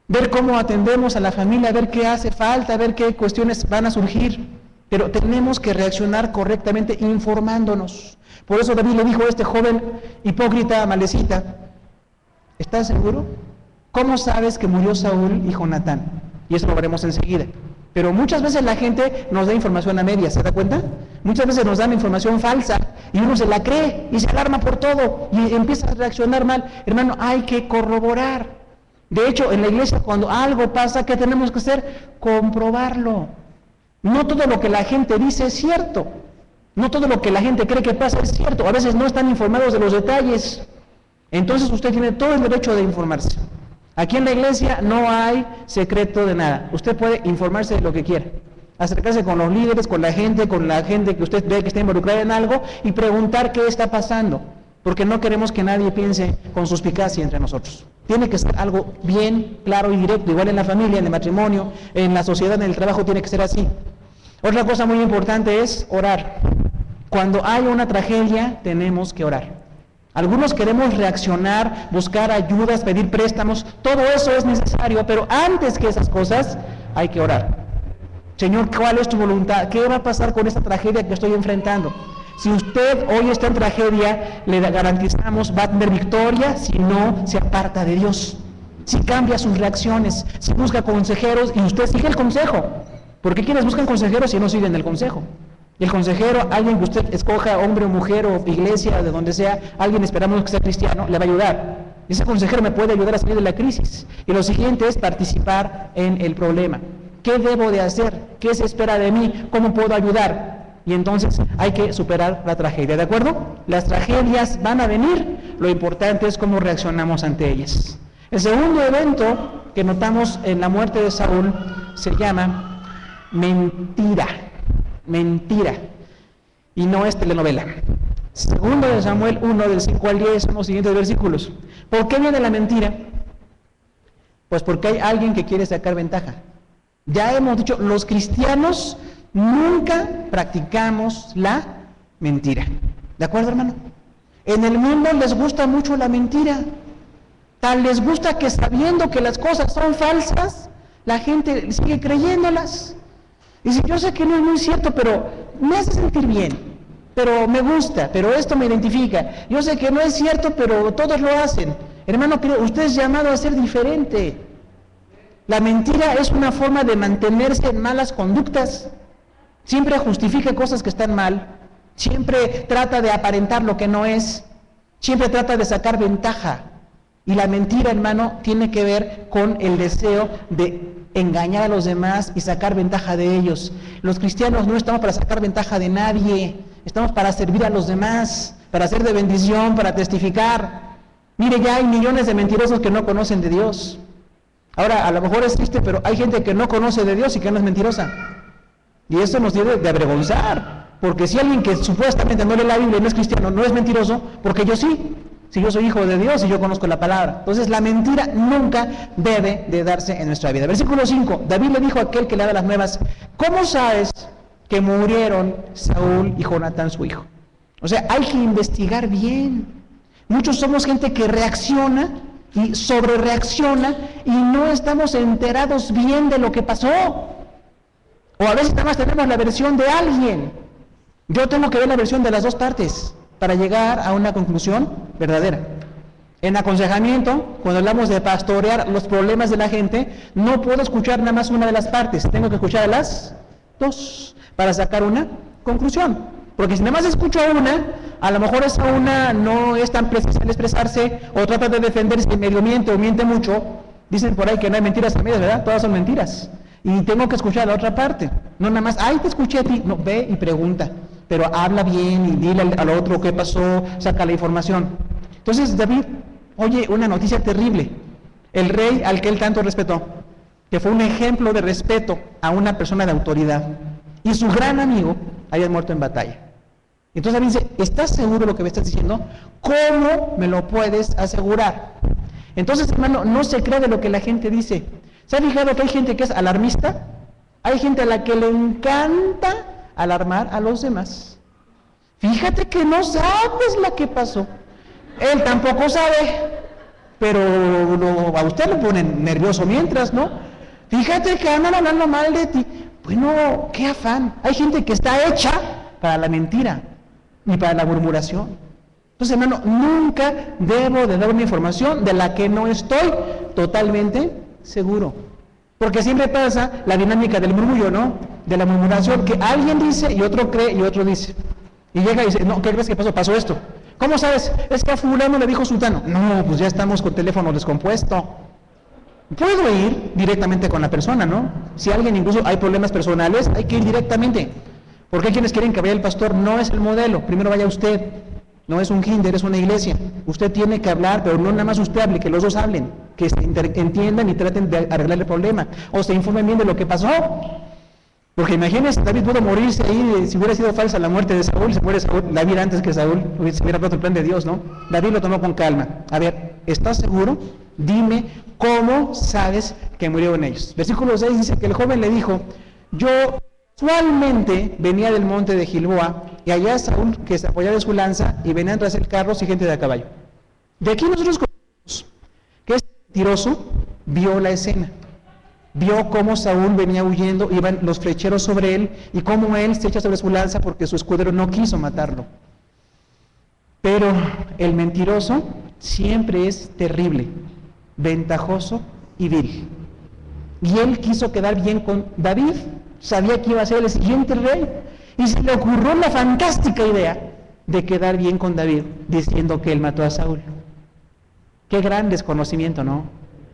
Ver cómo atendemos a la familia, ver qué hace falta, ver qué cuestiones van a surgir. Pero tenemos que reaccionar correctamente informándonos. Por eso David le dijo a este joven hipócrita, malecita, ¿estás seguro? ¿Cómo sabes que murió Saúl y Jonatán? Y eso lo veremos enseguida. Pero muchas veces la gente nos da información a medias, ¿se da cuenta? Muchas veces nos dan información falsa y uno se la cree y se alarma por todo y empieza a reaccionar mal. Hermano, hay que corroborar. De hecho, en la iglesia cuando algo pasa, ¿qué tenemos que hacer? Comprobarlo. No todo lo que la gente dice es cierto. No todo lo que la gente cree que pasa es cierto. A veces no están informados de los detalles. Entonces usted tiene todo el derecho de informarse. Aquí en la iglesia no hay secreto de nada. Usted puede informarse de lo que quiera. Acercarse con los líderes, con la gente que usted ve que está involucrada en algo y preguntar qué está pasando. Porque no queremos que nadie piense con suspicacia entre nosotros. Tiene que ser algo bien claro y directo, igual en la familia, en el matrimonio, en la sociedad, en el trabajo, tiene que ser así. Otra cosa muy importante es orar. Cuando hay una tragedia, tenemos que orar. Algunos queremos reaccionar, buscar ayudas, pedir préstamos, todo eso es necesario, pero antes que esas cosas, hay que orar. Señor, ¿cuál es tu voluntad? ¿Qué va a pasar con esta tragedia que estoy enfrentando? Si usted hoy está en tragedia, le garantizamos va a tener victoria si no se aparta de Dios, si cambia sus reacciones, si busca consejeros y usted sigue el consejo. Porque quienes buscan consejeros si no siguen el consejo. El consejero, alguien que usted escoja, hombre o mujer o iglesia, de donde sea, alguien esperamos que sea cristiano, le va a ayudar. Ese consejero me puede ayudar a salir de la crisis. Y lo siguiente es participar en el problema. ¿Qué debo de hacer? ¿Qué se espera de mí? ¿Cómo puedo ayudar? Y entonces hay que superar la tragedia, ¿de acuerdo? Las tragedias van a venir, lo importante es cómo reaccionamos ante ellas. El segundo evento que notamos en la muerte de Saúl se llama mentira, y no es telenovela. Segundo de Samuel 1, del 5 al 10, son los siguientes versículos. ¿Por qué viene la mentira? Pues porque hay alguien que quiere sacar ventaja. Ya hemos dicho, los cristianos nunca practicamos la mentira. ¿De acuerdo, hermano? En el mundo les gusta mucho la mentira. Tal les gusta que sabiendo que las cosas son falsas, la gente sigue creyéndolas. Dice, yo sé que no es muy cierto, pero me hace sentir bien. Pero me gusta, pero esto me identifica. Yo sé que no es cierto, pero todos lo hacen. Hermano, usted es llamado a ser diferente. La mentira es una forma de mantenerse en malas conductas. Siempre justifica cosas que están mal, siempre trata de aparentar lo que no es, siempre trata de sacar ventaja. Y la mentira, hermano, tiene que ver con el deseo de engañar a los demás y sacar ventaja de ellos. Los cristianos no estamos para sacar ventaja de nadie, estamos para servir a los demás, para ser de bendición, para testificar. Mire, ya hay millones de mentirosos que no conocen de Dios. Ahora, a lo mejor es triste, pero hay gente que no conoce de Dios y que no es mentirosa. Y esto nos debe de avergonzar, porque si alguien que supuestamente no lee la Biblia y no es cristiano, no es mentiroso, porque yo sí. si yo soy hijo de Dios y yo conozco la palabra? Entonces la mentira nunca debe de darse en nuestra vida. Versículo 5, David le dijo a aquel que le da las nuevas, ¿cómo sabes que murieron Saúl y Jonatán su hijo? O sea, hay que investigar bien. Muchos somos gente que reacciona y sobrereacciona y no estamos enterados bien de lo que pasó. O a veces nada más tenemos la versión de alguien. Yo tengo que ver la versión de las dos partes para llegar a una conclusión verdadera. En aconsejamiento, cuando hablamos de pastorear los problemas de la gente, no puedo escuchar nada más una de las partes, tengo que escuchar a las dos para sacar una conclusión. Porque si nada más escucho a una, a lo mejor esa una no es tan precisa en expresarse o trata de defenderse y medio miente o miente mucho. Dicen por ahí que no hay mentiras a medias, ¿verdad? Todas son mentiras. Y tengo que escuchar a la otra parte. No nada más, ay, te escuché a ti. No, ve y pregunta. Pero habla bien y dile al otro qué pasó, saca la información. Entonces David oye una noticia terrible. El rey al que él tanto respetó, que fue un ejemplo de respeto a una persona de autoridad, y su gran amigo había muerto en batalla. Entonces David dice, ¿estás seguro de lo que me estás diciendo? ¿Cómo me lo puedes asegurar? Entonces, hermano, no se cree de lo que la gente dice. ¿Se ha fijado que hay gente que es alarmista? Hay gente a la que le encanta alarmar a los demás. Fíjate que no sabes lo que pasó. Él tampoco sabe, pero a usted lo pone nervioso mientras, ¿no? Fíjate que andan hablando mal de ti. Bueno, qué afán. Hay gente que está hecha para la mentira y para la murmuración. Entonces, hermano, nunca debo de dar una información de la que no estoy totalmente seguro. Porque siempre pasa la dinámica del murmullo, ¿no? De la murmuración, que alguien dice y otro cree y otro dice. Y llega y dice, no, ¿qué crees que pasó? Pasó esto. ¿Cómo sabes? Es que a fulano le dijo sultano. No, pues ya estamos con teléfono descompuesto. Puedo ir directamente con la persona, ¿no? Si alguien incluso hay problemas personales, hay que ir directamente. Porque hay quienes quieren que vaya el pastor, no es el modelo, primero vaya usted. No es un kinder, es una iglesia. Usted tiene que hablar, pero no nada más usted hable, que los dos hablen, que se entiendan y traten de arreglar el problema, o se informen bien de lo que pasó. Porque imagínense, David pudo morirse ahí, si hubiera sido falsa la muerte de Saúl, se muere Saúl, David antes que Saúl, se hubiera roto el plan de Dios, ¿no? David lo tomó con calma. A ver, ¿estás seguro? Dime, ¿cómo sabes que murieron ellos? Versículo 6 dice que el joven le dijo, yo casualmente venía del monte de Gilboa, y allá Saúl, que se apoyaba de su lanza, y venían tras él carros y gente de a caballo. De aquí nosotros conocemos que este mentiroso vio la escena. Vio cómo Saúl venía huyendo, iban los flecheros sobre él, y cómo él se echa sobre su lanza porque su escudero no quiso matarlo. Pero el mentiroso siempre es terrible, ventajoso y vil. Y él quiso quedar bien con David, sabía que iba a ser el siguiente rey, y se le ocurrió la fantástica idea de quedar bien con David, diciendo que él mató a Saúl. Qué gran desconocimiento, ¿no?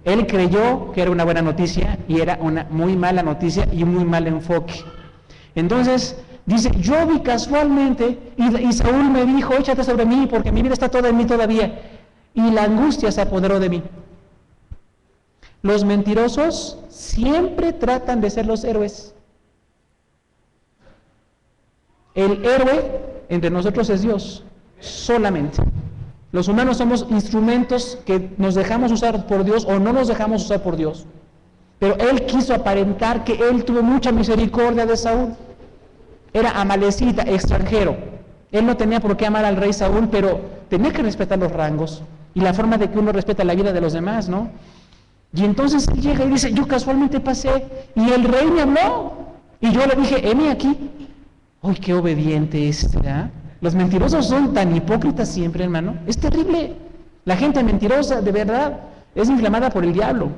Él creyó que era una buena noticia y era una muy mala noticia y un muy mal enfoque. Entonces, dice, yo vi casualmente y Saúl me dijo, échate sobre mí porque mi vida está toda en mí todavía. Y la angustia se apoderó de mí. Los mentirosos siempre tratan de ser los héroes. El héroe entre nosotros es Dios, solamente. Los humanos somos instrumentos que nos dejamos usar por Dios o no nos dejamos usar por Dios. Pero él quiso aparentar que él tuvo mucha misericordia de Saúl. Era amalecita, extranjero. Él no tenía por qué amar al rey Saúl, pero tenía que respetar los rangos y la forma de que uno respeta la vida de los demás, ¿no? Y entonces él llega y dice, yo casualmente pasé y el rey me habló. Y yo le dije, heme aquí. ¡Uy, qué obediente es! ¿Verdad? Los mentirosos son tan hipócritas siempre, hermano. Es terrible. La gente mentirosa, de verdad, es inflamada por el diablo.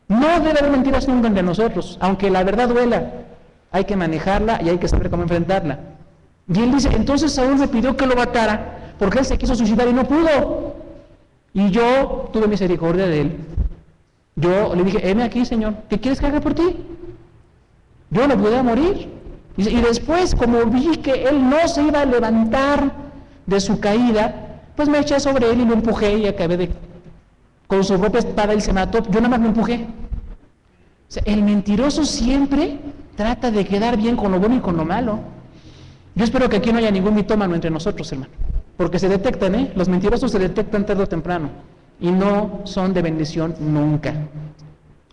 No debe haber mentiras nunca entre nosotros, aunque la verdad duela. Hay que manejarla y hay que saber cómo enfrentarla. Y él dice, entonces Saúl me pidió que lo matara, porque él se quiso suicidar y no pudo. Y yo tuve misericordia de él. Yo le dije, heme aquí, Señor, ¿qué quieres que haga por ti? Yo no pude morir. Y después, como vi que él no se iba a levantar de su caída, pues me eché sobre él y lo empujé y acabé con su propia espada él se mató, yo nada más lo empujé. O sea, el mentiroso siempre trata de quedar bien con lo bueno y con lo malo. Yo espero que aquí no haya ningún mitómano entre nosotros, hermano. porque se detectan, los mentirosos se detectan tarde o temprano, y no son de bendición nunca.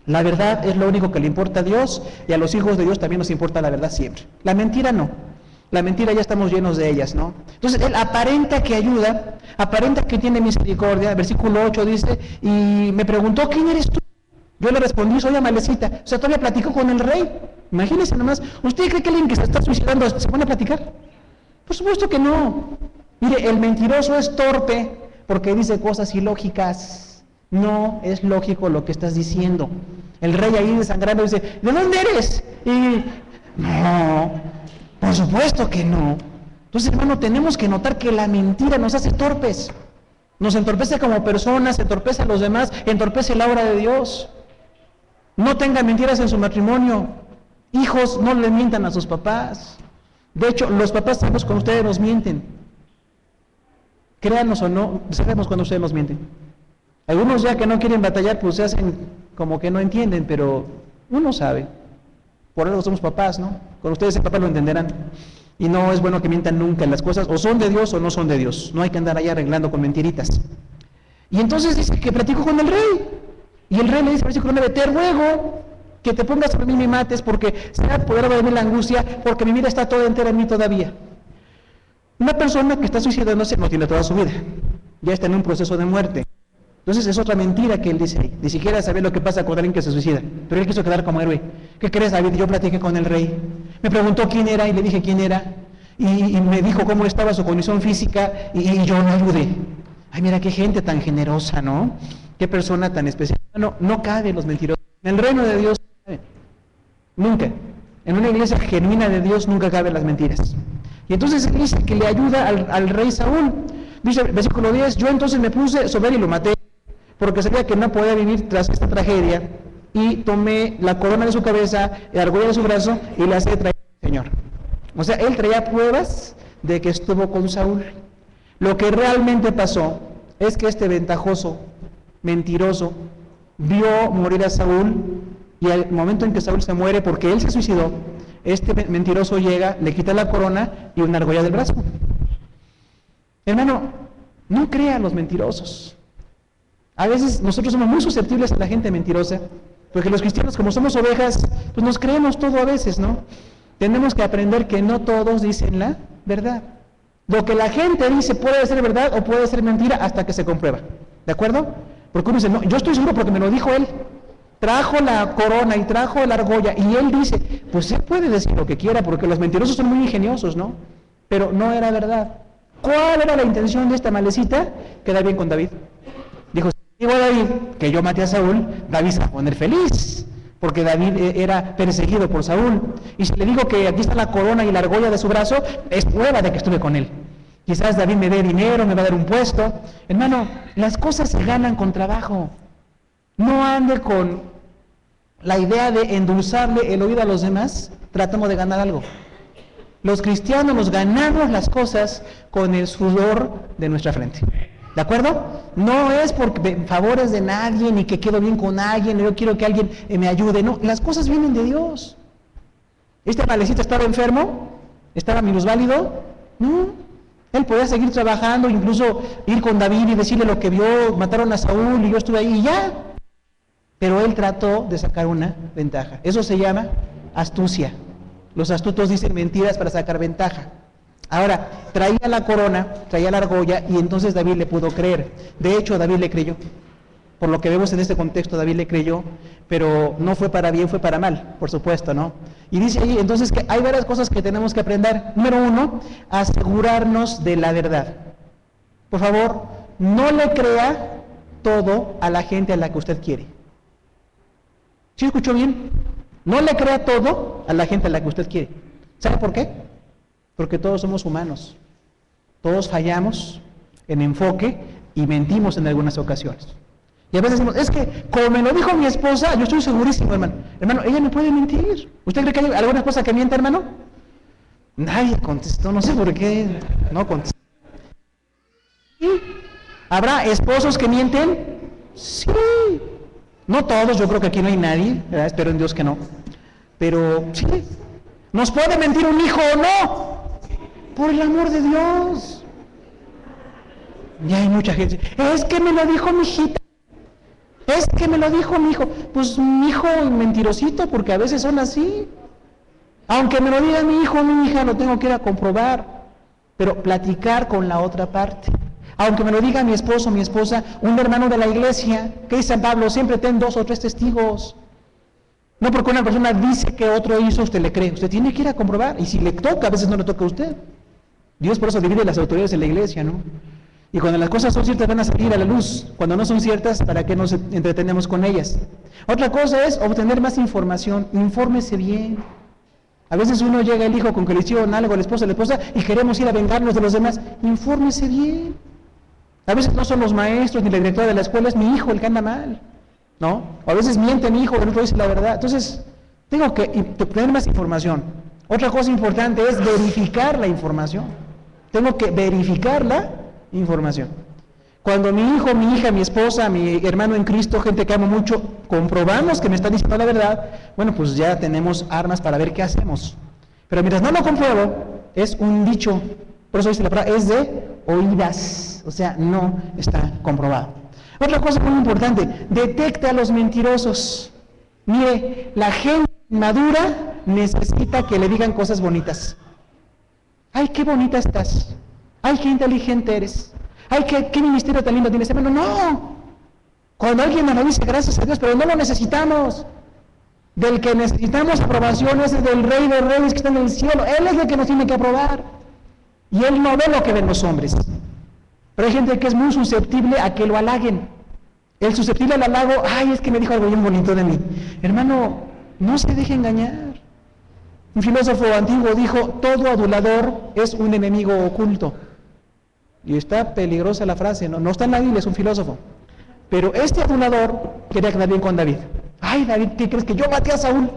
La verdad es lo único que le importa a Dios, y a los hijos de Dios también nos importa la verdad siempre. La mentira no. La mentira ya estamos llenos de ellas, ¿no? Entonces él aparenta que ayuda, aparenta que tiene misericordia. Versículo 8 dice, y me preguntó, ¿quién eres tú? Yo le respondí, soy Amalecita. O sea, todavía platicó con el rey. Imagínense nomás, ¿usted cree que alguien que se está suicidando se pone a platicar? Por supuesto que no. Mire, el mentiroso es torpe porque dice cosas ilógicas. No es lógico lo que estás diciendo. El rey ahí desangrando dice, ¿de dónde eres? Y no, por supuesto que no. Entonces, hermano, tenemos que notar que la mentira nos hace torpes. Nos entorpece como personas, entorpece a los demás, entorpece la obra de Dios. No tengan mentiras en su matrimonio. Hijos, no le mientan a sus papás. De hecho, los papás sabemos cuando ustedes nos mienten. Créanos o no, sabemos cuando ustedes nos mienten. Algunos ya que no quieren batallar, pues se hacen como que no entienden, pero uno sabe. Por eso somos papás, ¿no? Con ustedes el papá lo entenderán. Y no es bueno que mientan nunca. Las cosas o son de Dios o no son de Dios. No hay que andar ahí arreglando con mentiritas. Y entonces dice que platicó con el rey. Y el rey le dice, versículo 9, te ruego que te pongas sobre mí y me mates, porque se ha apoderado de mí la angustia, porque mi vida está toda entera en mí todavía. Una persona que está suicidándose no tiene toda su vida. Ya está en un proceso de muerte. Entonces es otra mentira que él dice ahí. Ni siquiera sabe lo que pasa con alguien que se suicida. Pero él quiso quedar como héroe. ¿Qué crees, David? Yo platiqué con el rey. Me preguntó quién era y le dije quién era. Y me dijo cómo estaba su condición física y yo lo ayudé. Ay, mira qué gente tan generosa, ¿no? Qué persona tan especial. No cabe los mentirosos. En el reino de Dios, nunca. En una iglesia genuina de Dios nunca caben las mentiras. Y entonces él dice que le ayuda al rey Saúl. Dice, versículo 10, yo entonces me puse sobre él y lo maté, porque sabía que no podía vivir tras esta tragedia, y tomé la corona de su cabeza, la argolla de su brazo, y la hice traer al Señor. O sea, él traía pruebas de que estuvo con Saúl. Lo que realmente pasó es que este ventajoso, mentiroso, vio morir a Saúl, y al momento en que Saúl se muere, porque él se suicidó, este mentiroso llega, le quita la corona y una argolla del brazo. Hermano, no crea a los mentirosos. A veces nosotros somos muy susceptibles a la gente mentirosa, porque los cristianos, como somos ovejas, pues nos creemos todo a veces, ¿no? Tenemos que aprender que no todos dicen la verdad. Lo que la gente dice puede ser verdad o puede ser mentira hasta que se comprueba. ¿De acuerdo? Porque uno dice, no, yo estoy seguro porque me lo dijo él. Trajo la corona y trajo la argolla, y él dice, pues él puede decir lo que quiera, porque los mentirosos son muy ingeniosos, ¿no? Pero no era verdad. ¿Cuál era la intención de esta Amalecita? Queda bien con David. Dijo, si digo a David que yo maté a Saúl, David se va a poner feliz, porque David era perseguido por Saúl. Y si le digo que aquí está la corona y la argolla de su brazo, es prueba de que estuve con él. Quizás David me dé dinero, me va a dar un puesto. Hermano, las cosas se ganan con trabajo. No ande con la idea de endulzarle el oído a los demás, tratamos de ganar algo. Los cristianos nos ganamos las cosas con el sudor de nuestra frente. ¿De acuerdo? No es por favores de nadie, ni que quedo bien con alguien, yo quiero que alguien me ayude. No, las cosas vienen de Dios. ¿Este Amalecita estaba enfermo? ¿Estaba minusválido? No. Él podía seguir trabajando, incluso ir con David y decirle lo que vio, mataron a Saúl y yo estuve ahí y ya. Pero él trató de sacar una ventaja. Eso se llama astucia. Los astutos dicen mentiras para sacar ventaja. Ahora, traía la corona, traía la argolla, y entonces David le pudo creer. De hecho, David le creyó. Por lo que vemos en este contexto, David le creyó, pero no fue para bien, fue para mal, por supuesto, ¿no? Y dice ahí, entonces, que hay varias cosas que tenemos que aprender. Número 1, asegurarnos de la verdad. Por favor, no le crea todo a la gente a la que usted quiere. ¿Sí escuchó bien? No le crea todo a la gente a la que usted quiere. ¿Sabe por qué? Porque todos somos humanos. Todos fallamos en enfoque y mentimos en algunas ocasiones. Y a veces decimos, es que como me lo dijo mi esposa, yo estoy segurísimo, hermano. Hermano, ella no puede mentir. ¿Usted cree que hay alguna esposa que mienta, hermano? Nadie contestó, no sé por qué no contestó. ¿Sí? ¿Habrá esposos que mienten? Sí. No todos, yo creo que aquí no hay nadie, ¿verdad? Espero en Dios que no. Pero sí, ¿nos puede mentir un hijo o no? Por el amor de Dios. Y hay mucha gente, es que me lo dijo mi hijita, es que me lo dijo mi hijo. Pues mi hijo mentirosito, porque a veces son así. Aunque me lo diga mi hijo o mi hija, lo tengo que ir a comprobar. Pero platicar con la otra parte. Aunque me lo diga mi esposo o mi esposa, un hermano de la iglesia, que dice San Pablo, siempre ten 2 o 3 testigos. No porque una persona dice que otro hizo, usted le cree. Usted tiene que ir a comprobar. Y si le toca, a veces no le toca a usted. Dios por eso divide las autoridades en la iglesia, ¿no? Y cuando las cosas son ciertas van a salir a la luz. Cuando no son ciertas, ¿para qué nos entretenemos con ellas? Otra cosa es obtener más información. Infórmese bien. A veces uno llega el hijo con que le hicieron algo a la esposa, y queremos ir a vengarnos de los demás. Infórmese bien. A veces no son los maestros ni la directora de la escuela, es mi hijo el que anda mal, ¿no? O a veces miente mi hijo, el otro dice la verdad. Entonces, tengo que tener más información. Otra cosa importante es verificar la información. Tengo que verificar la información. Cuando mi hijo, mi hija, mi esposa, mi hermano en Cristo, gente que amo mucho, comprobamos que me está diciendo la verdad, bueno, pues ya tenemos armas para ver qué hacemos. Pero mientras no lo compruebo, es un dicho, por eso dice la palabra, es de oídas, o sea, no está comprobado. Otra cosa muy importante, detecte a los mentirosos. Mire, la gente madura necesita que le digan cosas bonitas. Ay, qué bonita estás. Ay, qué inteligente eres. Ay, qué ministerio tan lindo tienes. Hermano, no. Cuando alguien nos lo dice, gracias a Dios, pero no lo necesitamos. Del que necesitamos aprobación es del Rey de Reyes que está en el cielo. Él es el que nos tiene que aprobar. Y Él no ve lo que ven los hombres. Pero hay gente que es muy susceptible a que lo halaguen. El susceptible al halago, ay, es que me dijo algo bien bonito de mí. Hermano, no se deje engañar. Un filósofo antiguo dijo, todo adulador es un enemigo oculto. Y está peligrosa la frase, no está en la Biblia, es un filósofo. Pero este adulador quería quedar bien con David. Ay, David, ¿qué crees? Que yo maté a Saúl.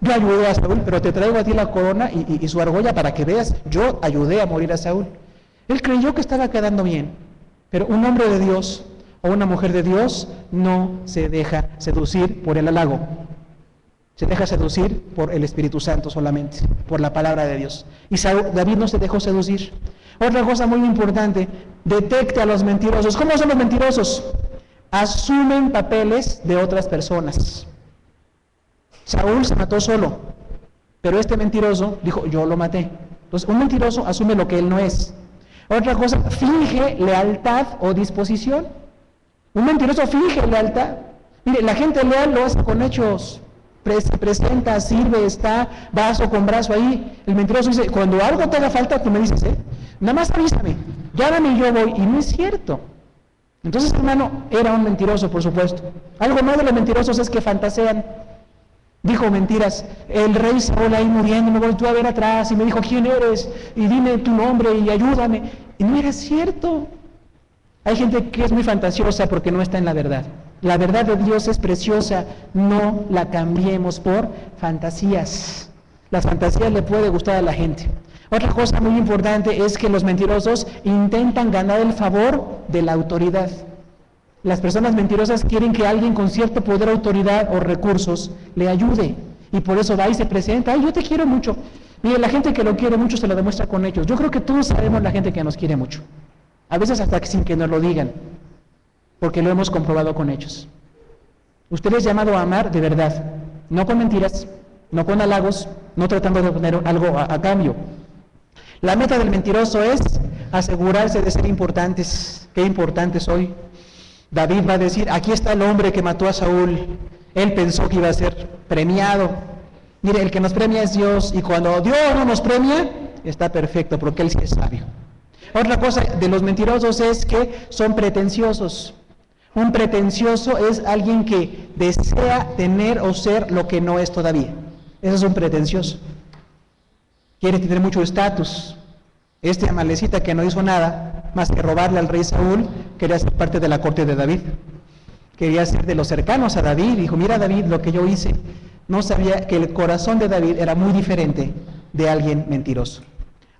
Yo ayudé a Saúl, pero te traigo a ti la corona y su argolla para que veas, yo ayudé a morir a Saúl. Él creyó que estaba quedando bien, pero un hombre de Dios o una mujer de Dios no se deja seducir por el halago. Se deja seducir por el Espíritu Santo solamente, por la palabra de Dios. Y David no se dejó seducir. Otra cosa muy importante, detecte a los mentirosos. ¿Cómo son los mentirosos? Asumen papeles de otras personas. Saúl se mató solo, pero este mentiroso dijo, yo lo maté. Entonces, un mentiroso asume lo que él no es. Otra cosa, finge lealtad o disposición. Un mentiroso finge lealtad. Mire, la gente leal lo hace con hechos. Se presenta, sirve, está brazo con brazo ahí. El mentiroso dice, cuando algo te haga falta, tú me dices, nada más avísame, llámame y yo voy. Y no es cierto. Entonces, hermano, era un mentiroso, por supuesto. Algo más de los mentirosos es que fantasean. Dijo mentiras. El rey Saúl ahí muriendo, me volvió a ver atrás y me dijo, ¿quién eres? Y dime tu nombre y ayúdame. Y no era cierto. Hay gente que es muy fantasiosa porque no está en la verdad. La verdad de Dios es preciosa, no la cambiemos por fantasías. Las fantasías le puede gustar a la gente. Otra cosa muy importante es que los mentirosos intentan ganar el favor de la autoridad. Las personas mentirosas quieren que alguien con cierto poder, autoridad o recursos le ayude. Y por eso va y se presenta, ay, yo te quiero mucho. Mire, la gente que lo quiere mucho se lo demuestra con hechos. Yo creo que todos sabemos la gente que nos quiere mucho. A veces hasta sin que nos lo digan, porque lo hemos comprobado con hechos. Usted es llamado a amar de verdad, no con mentiras, no con halagos, no tratando de obtener algo a cambio. La meta del mentiroso es asegurarse de ser importantes. ¿Qué importante soy? David va a decir, aquí está el hombre que mató a Saúl. Él pensó que iba a ser premiado. Mire, el que nos premia es Dios, y cuando Dios no nos premia, está perfecto, porque Él sí es sabio. Otra cosa de los mentirosos es que son pretenciosos. Un pretencioso es alguien que desea tener o ser lo que no es todavía. Ese es un pretencioso. Quiere tener mucho estatus. Este amalecita que no hizo nada más que robarle al rey Saúl, quería ser parte de la corte de David. Quería ser de los cercanos a David. Dijo, mira David, lo que yo hice. No sabía que el corazón de David era muy diferente de alguien mentiroso.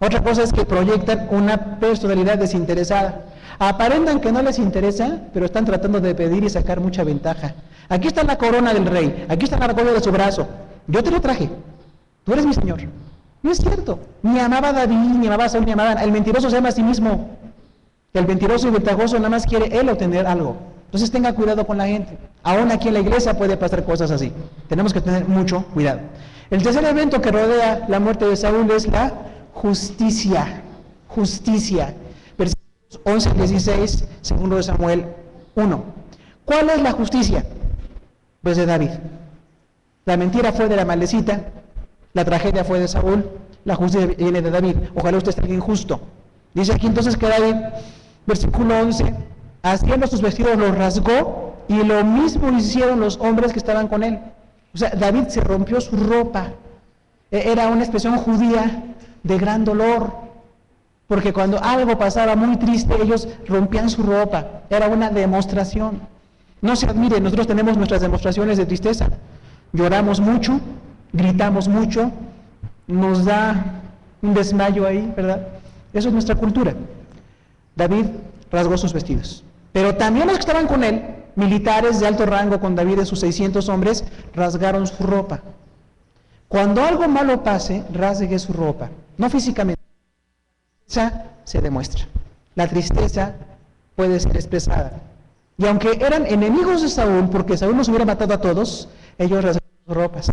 Otra cosa es que proyectan una personalidad desinteresada. Aparentan que no les interesa, pero están tratando de pedir y sacar mucha ventaja. Aquí está la corona del rey, aquí está la argolla de su brazo. Yo te lo traje, tú eres mi señor. No es cierto. Ni amaba a David, ni amaba a Saúl, ni amaba. El mentiroso se ama a sí mismo. Que el mentiroso y ventajoso nada más quiere él obtener algo. Entonces tenga cuidado con la gente. Aún aquí en la iglesia puede pasar cosas así. Tenemos que tener mucho cuidado. El tercer evento que rodea la muerte de Saúl es la justicia. Justicia. Versículos 11 y 16, segundo de Samuel 1. ¿Cuál es la justicia? Pues de David. La mentira fue de la malecita, la tragedia fue de Saúl, la justicia viene de David. Ojalá usted esté alguien justo. Dice aquí entonces que David, versículo 11, haciendo sus vestidos los rasgó y lo mismo hicieron los hombres que estaban con él. O sea, David se rompió su ropa. Era una expresión judía de gran dolor, porque cuando algo pasaba muy triste, ellos rompían su ropa. Era una demostración. No se admire, nosotros tenemos nuestras demostraciones de tristeza. Lloramos mucho, gritamos mucho, nos da un desmayo ahí, ¿verdad? Eso es nuestra cultura. David rasgó sus vestidos. Pero también los que estaban con él, militares de alto rango con David de sus 600 hombres, rasgaron su ropa. Cuando algo malo pase, rasgue su ropa. No físicamente. Esa se demuestra. La tristeza puede ser expresada. Y aunque eran enemigos de Saúl, porque Saúl los hubiera matado a todos, ellos rasgaron sus ropas.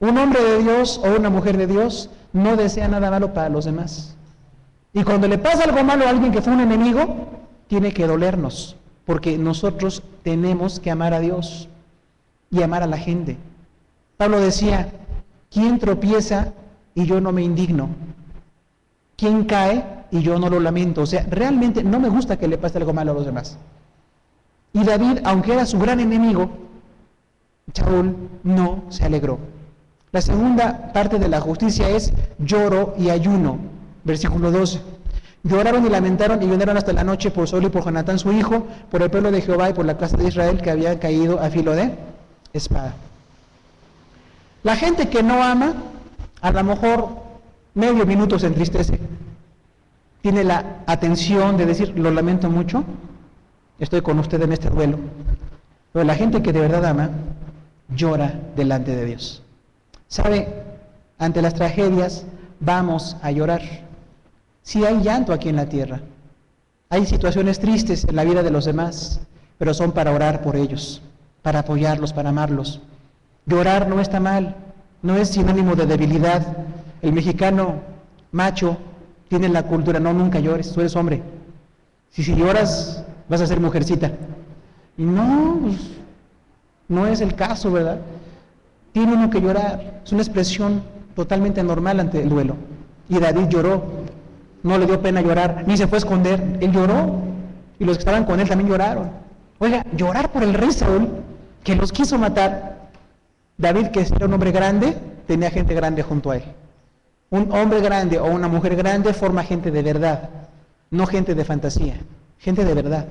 Un hombre de Dios o una mujer de Dios no desea nada malo para los demás. Y cuando le pasa algo malo a alguien que fue un enemigo, tiene que dolernos, porque nosotros tenemos que amar a Dios y amar a la gente. Pablo decía, ¿quién tropieza y yo no me indigno? ¿Quién cae y yo no lo lamento? O sea, realmente no me gusta que le pase algo malo a los demás. Y David, aunque era su gran enemigo, Saúl no se alegró. La segunda parte de la justicia es lloro y ayuno. Versículo 12. Lloraron y lamentaron y ayunaron hasta la noche por Saúl y por Jonatán su hijo, por el pueblo de Jehová y por la casa de Israel que había caído a filo de espada. La gente que no ama, a lo mejor medio minuto se entristece. Tiene la atención de decir, lo lamento mucho, estoy con usted en este duelo. Pero la gente que de verdad ama, llora delante de Dios. ¿Sabe? Ante las tragedias vamos a llorar. Sí hay llanto aquí en la tierra. Hay situaciones tristes en la vida de los demás, pero son para orar por ellos, para apoyarlos, para amarlos. Llorar no está mal, no es sinónimo de debilidad. El mexicano macho tiene la cultura, no, nunca llores, tú eres hombre. Si lloras, vas a ser mujercita. Y no, pues, no es el caso, ¿verdad? Tiene uno que llorar, es una expresión totalmente normal ante el duelo. Y David lloró, no le dio pena llorar, ni se fue a esconder, él lloró, y los que estaban con él también lloraron. Oiga, llorar por el rey Saúl, que los quiso matar. David, que era un hombre grande, tenía gente grande junto a él. Un hombre grande o una mujer grande forma gente de verdad, no gente de fantasía, gente de verdad.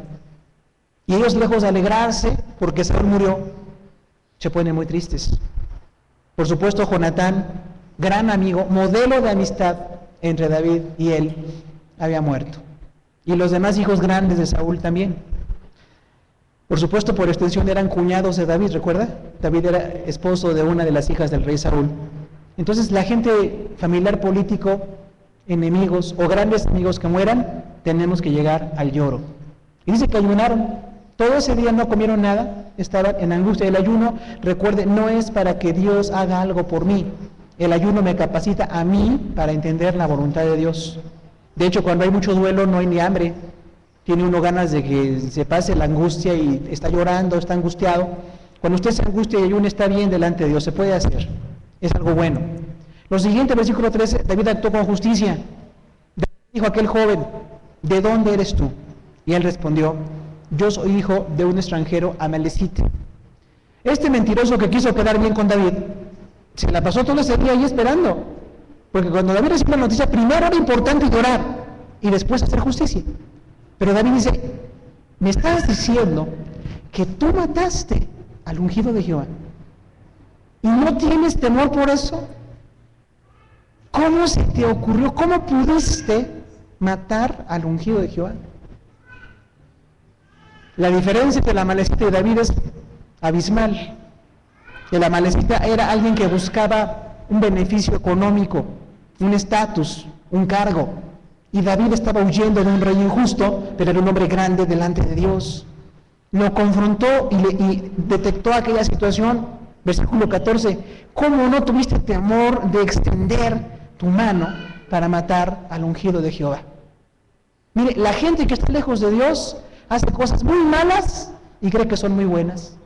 Y ellos, lejos de alegrarse porque Saúl murió, se ponen muy tristes. Por supuesto, Jonatán, gran amigo, modelo de amistad entre David y él, había muerto. Y los demás hijos grandes de Saúl también. Por supuesto, por extensión eran cuñados de David, ¿recuerda? David era esposo de una de las hijas del rey Saúl. Entonces, la gente familiar, político, enemigos o grandes amigos que mueran, tenemos que llegar al lloro. Y dice que ayunaron. Todo ese día no comieron nada, estaban en angustia. El ayuno, recuerde, no es para que Dios haga algo por mí. El ayuno me capacita a mí para entender la voluntad de Dios. De hecho, cuando hay mucho duelo no hay ni hambre. Tiene uno ganas de que se pase la angustia y está llorando, está angustiado. Cuando usted se angustia y ayuna, está bien delante de Dios, se puede hacer. Es algo bueno. Lo siguiente, versículo 13, David actuó con justicia. David dijo a aquel joven, ¿de dónde eres tú? Y él respondió, yo soy hijo de un extranjero amalecita. Este mentiroso que quiso quedar bien con David, se la pasó todo ese día ahí esperando. Porque cuando David recibe la noticia, primero era importante llorar y después hacer justicia. Pero David dice, me estás diciendo que tú mataste al ungido de Jehová y no tienes temor por eso. ¿Cómo se te ocurrió? ¿Cómo pudiste matar al ungido de Jehová? La diferencia entre la amalecita y David es abismal. El amalecita era alguien que buscaba un beneficio económico, un estatus, un cargo. Y David estaba huyendo de un rey injusto, pero era un hombre grande delante de Dios. Lo confrontó y detectó aquella situación. Versículo 14, ¿cómo no tuviste temor de extender tu mano para matar al ungido de Jehová? Mire, la gente que está lejos de Dios hace cosas muy malas y cree que son muy buenas.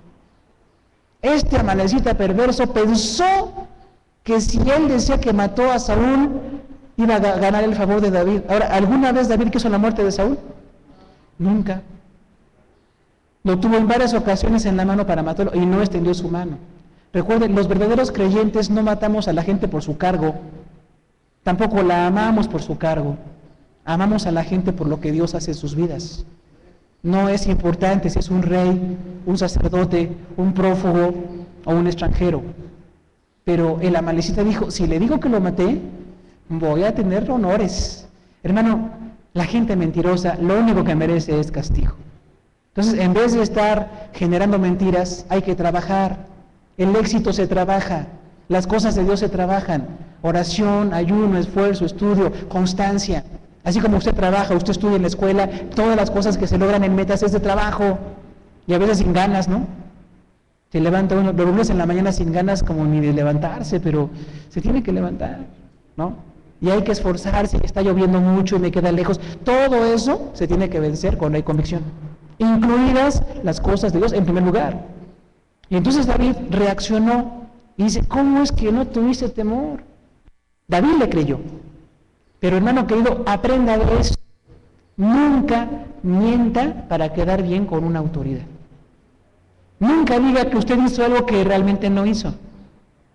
Este amalecita perverso pensó que si él decía que mató a Saúl, iba a ganar el favor de David. Ahora, ¿alguna vez David quiso la muerte de Saúl? Nunca. Lo tuvo en varias ocasiones en la mano para matarlo y no extendió su mano. Recuerden, los verdaderos creyentes no matamos a la gente por su cargo, tampoco la amamos por su cargo. Amamos a la gente por lo que Dios hace en sus vidas. No es importante si es un rey, un sacerdote, un prófugo o un extranjero. Pero el amalecita dijo, si le digo que lo maté, voy a tener honores. Hermano, la gente mentirosa lo único que merece es castigo. Entonces, en vez de estar generando mentiras, hay que trabajar. El éxito se trabaja, las cosas de Dios se trabajan. Oración, ayuno, esfuerzo, estudio, constancia. Así como usted trabaja, usted estudia en la escuela, todas las cosas que se logran en metas es de trabajo. Y a veces sin ganas, ¿no? Se levanta uno, los lunes en la mañana sin ganas como ni de levantarse, pero se tiene que levantar, ¿no? Y hay que esforzarse, está lloviendo mucho y me queda lejos. Todo eso se tiene que vencer con la convicción, incluidas las cosas de Dios en primer lugar. Y entonces David reaccionó y dice, ¿cómo es que no tuviste temor? David le creyó. Pero hermano querido, aprenda de eso. Nunca mienta para quedar bien con una autoridad. Nunca diga que usted hizo algo que realmente no hizo.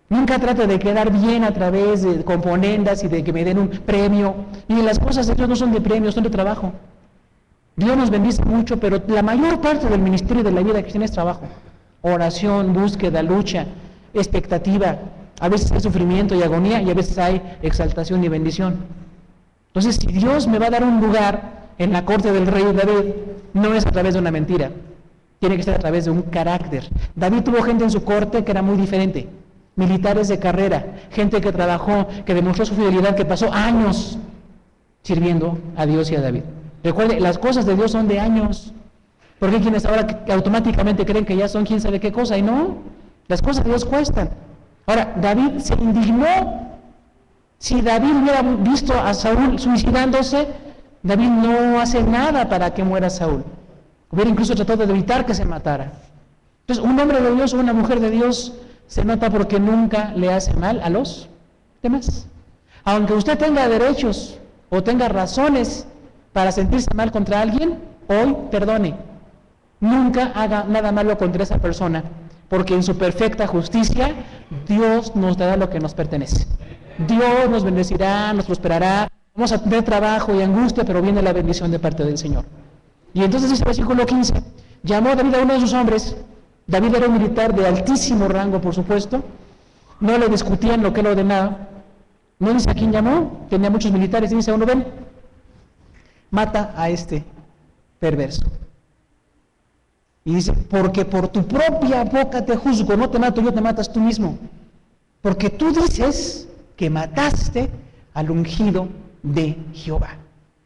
Nunca trate de quedar bien a través de componendas y de que me den un premio. Y las cosas de Dios no son de premios, son de trabajo. Dios nos bendice mucho, pero la mayor parte del ministerio de la vida cristiana es trabajo. Oración, búsqueda, lucha, expectativa. A veces hay sufrimiento y agonía y a veces hay exaltación y bendición. Entonces, si Dios me va a dar un lugar en la corte del rey David, no es a través de una mentira. Tiene que ser a través de un carácter. David tuvo gente en su corte que era muy diferente. Militares de carrera, gente que trabajó, que demostró su fidelidad, que pasó años sirviendo a Dios y a David. Recuerde, las cosas de Dios son de años. Porque hay quienes ahora que automáticamente creen que ya son quién sabe qué cosa, y no, las cosas de Dios cuestan. Ahora, David se indignó. Si David hubiera visto a Saúl suicidándose, David no hace nada para que muera Saúl. Hubiera incluso tratado de evitar que se matara. Entonces, un hombre de Dios o una mujer de Dios se nota porque nunca le hace mal a los demás. Aunque usted tenga derechos o tenga razones para sentirse mal contra alguien, hoy perdone. Nunca haga nada malo contra esa persona, porque en su perfecta justicia Dios nos dará lo que nos pertenece. Dios nos bendecirá, nos prosperará, vamos a tener trabajo y angustia, pero viene la bendición de parte del Señor. Y entonces dice el versículo 15, llamó David a uno de sus hombres. David era un militar de altísimo rango, por supuesto, no le discutían lo que él ordenaba. No dice a quién llamó, tenía muchos militares, y dice a uno, ven, mata a este perverso. Y dice, porque por tu propia boca te juzgo, no te mato yo, te matas tú mismo. Porque tú dices que mataste al ungido de Jehová.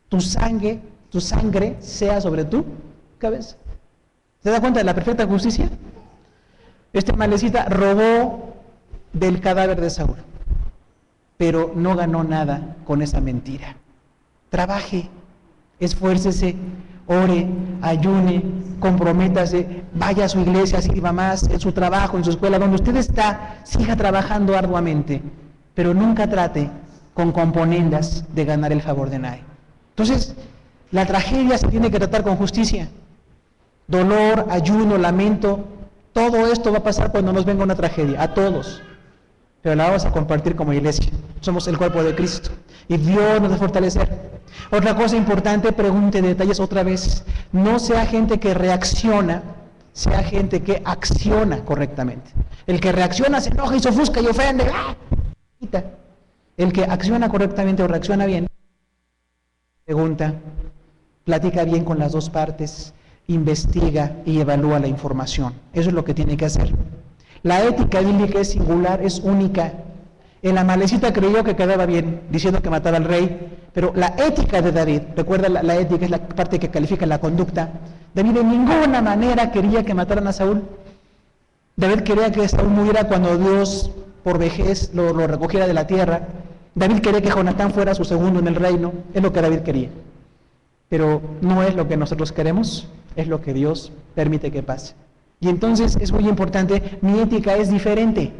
Tu sangre sea sobre tu cabeza. ¿Se da cuenta de la perfecta justicia? Este malecita robó del cadáver de Saúl, pero no ganó nada con esa mentira. Trabaje, esfuércese, ore, ayune, comprométase, vaya a su iglesia, sirva más, en su trabajo, en su escuela, donde usted está, siga trabajando arduamente, pero nunca trate con componendas de ganar el favor de nadie. Entonces, la tragedia se tiene que tratar con justicia. Dolor, ayuno, lamento, todo esto va a pasar cuando nos venga una tragedia, a todos. Pero la vamos a compartir como iglesia. Somos el cuerpo de Cristo. Y Dios nos va a fortalecer. Otra cosa importante, pregunte detalles otra vez. No sea gente que reacciona, sea gente que acciona correctamente. El que reacciona se enoja y se ofusca y ofende. ¡Ah! El que acciona correctamente o reacciona bien, pregunta, platica bien con las dos partes, investiga y evalúa la información. Eso es lo que tiene que hacer. La ética bíblica es singular, es única. El amalecita creyó que quedaba bien, diciendo que mataba al rey, pero la ética de David, recuerda, la ética es la parte que califica la conducta. David de ninguna manera quería que mataran a Saúl. David quería que Saúl muriera cuando Dios, por vejez, lo recogiera de la tierra. David quería que Jonatán fuera su segundo en el reino, es lo que David quería. Pero no es lo que nosotros queremos, es lo que Dios permite que pase. Y entonces es muy importante, mi ética es diferente.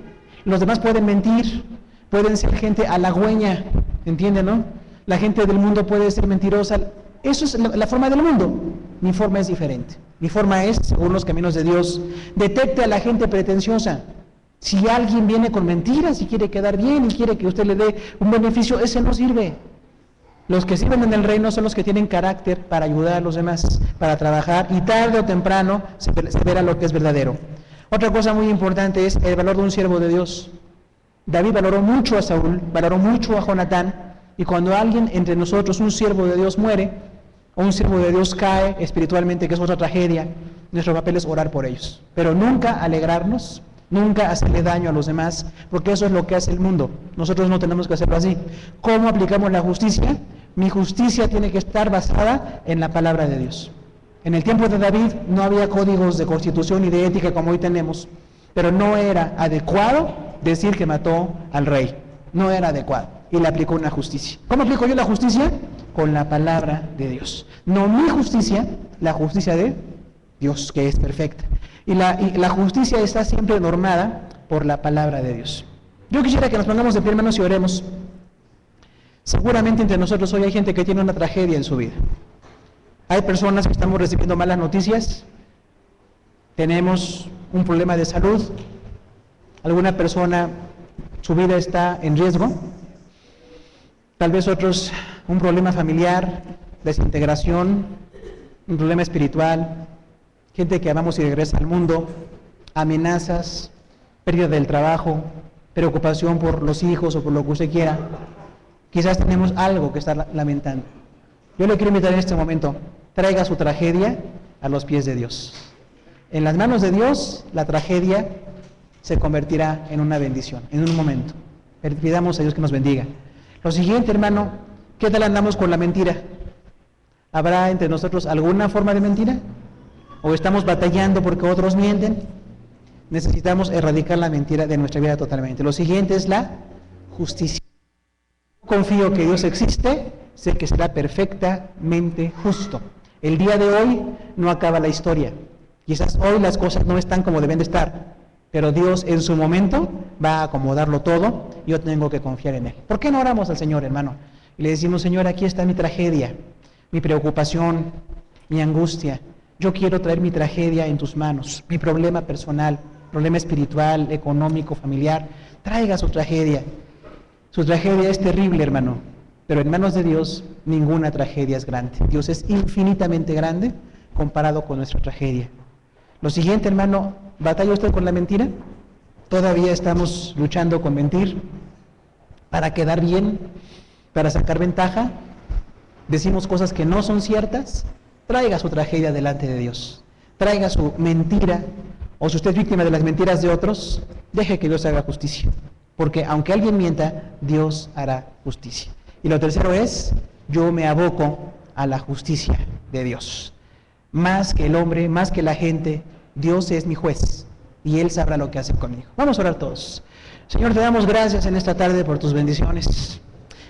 Los demás pueden mentir, pueden ser gente halagüeña, ¿entienden, no? La gente del mundo puede ser mentirosa. Eso es la forma del mundo. Mi forma es diferente. Mi forma es, según los caminos de Dios, detecte a la gente pretenciosa. Si alguien viene con mentiras y quiere quedar bien y quiere que usted le dé un beneficio, ese no sirve. Los que sirven en el reino son los que tienen carácter para ayudar a los demás, para trabajar, y tarde o temprano se verá lo que es verdadero. Otra cosa muy importante es el valor de un siervo de Dios. David valoró mucho a Saúl, valoró mucho a Jonatán, y cuando alguien entre nosotros, un siervo de Dios, muere, o un siervo de Dios cae espiritualmente, que es otra tragedia, nuestro papel es orar por ellos. Pero nunca alegrarnos, nunca hacerle daño a los demás, porque eso es lo que hace el mundo. Nosotros no tenemos que hacerlo así. ¿Cómo aplicamos la justicia? Mi justicia tiene que estar basada en la palabra de Dios. En el tiempo de David no había códigos de constitución y de ética como hoy tenemos, pero no era adecuado decir que mató al rey. No era adecuado. Y le aplicó una justicia. ¿Cómo aplico yo la justicia? Con la palabra de Dios. No mi justicia, la justicia de Dios, que es perfecta. Y la justicia está siempre normada por la palabra de Dios. Yo quisiera que nos pongamos de pie, hermanos, y oremos. Seguramente entre nosotros hoy hay gente que tiene una tragedia en su vida. Hay personas que estamos recibiendo malas noticias. Tenemos un problema de salud. Alguna persona, su vida está en riesgo. Tal vez otros, un problema familiar, desintegración, un problema espiritual, gente que amamos y regresa al mundo, amenazas, pérdida del trabajo, preocupación por los hijos o por lo que usted quiera. Quizás tenemos algo que estar lamentando. Yo le quiero invitar en este momento, traiga su tragedia a los pies de Dios. En las manos de Dios, la tragedia se convertirá en una bendición, en un momento. Pidamos a Dios que nos bendiga. Lo siguiente, hermano, ¿qué tal andamos con la mentira? ¿Habrá entre nosotros alguna forma de mentira? ¿O estamos batallando porque otros mienten? Necesitamos erradicar la mentira de nuestra vida totalmente. Lo siguiente es la justicia. Confío que Dios existe, sé que será perfectamente justo. El día de hoy no acaba la historia. Quizás hoy las cosas no están como deben de estar, pero Dios en su momento va a acomodarlo todo y yo tengo que confiar en Él. ¿Por qué no oramos al Señor, hermano? Y le decimos, Señor, aquí está mi tragedia, mi preocupación, mi angustia. Yo quiero traer mi tragedia en tus manos, mi problema personal, problema espiritual, económico, familiar. Traiga su tragedia. Su tragedia es terrible, hermano, pero en manos de Dios ninguna tragedia es grande. Dios es infinitamente grande comparado con nuestra tragedia. Lo siguiente, hermano, ¿batalla usted con la mentira? Todavía estamos luchando con mentir para quedar bien, para sacar ventaja. Decimos cosas que no son ciertas. Traiga su tragedia delante de Dios. Traiga su mentira, o si usted es víctima de las mentiras de otros, deje que Dios haga justicia. Porque aunque alguien mienta, Dios hará justicia. Y lo tercero es, yo me aboco a la justicia de Dios. Más que el hombre, más que la gente, Dios es mi juez y Él sabrá lo que hacer conmigo. Vamos a orar todos. Señor, te damos gracias en esta tarde por tus bendiciones.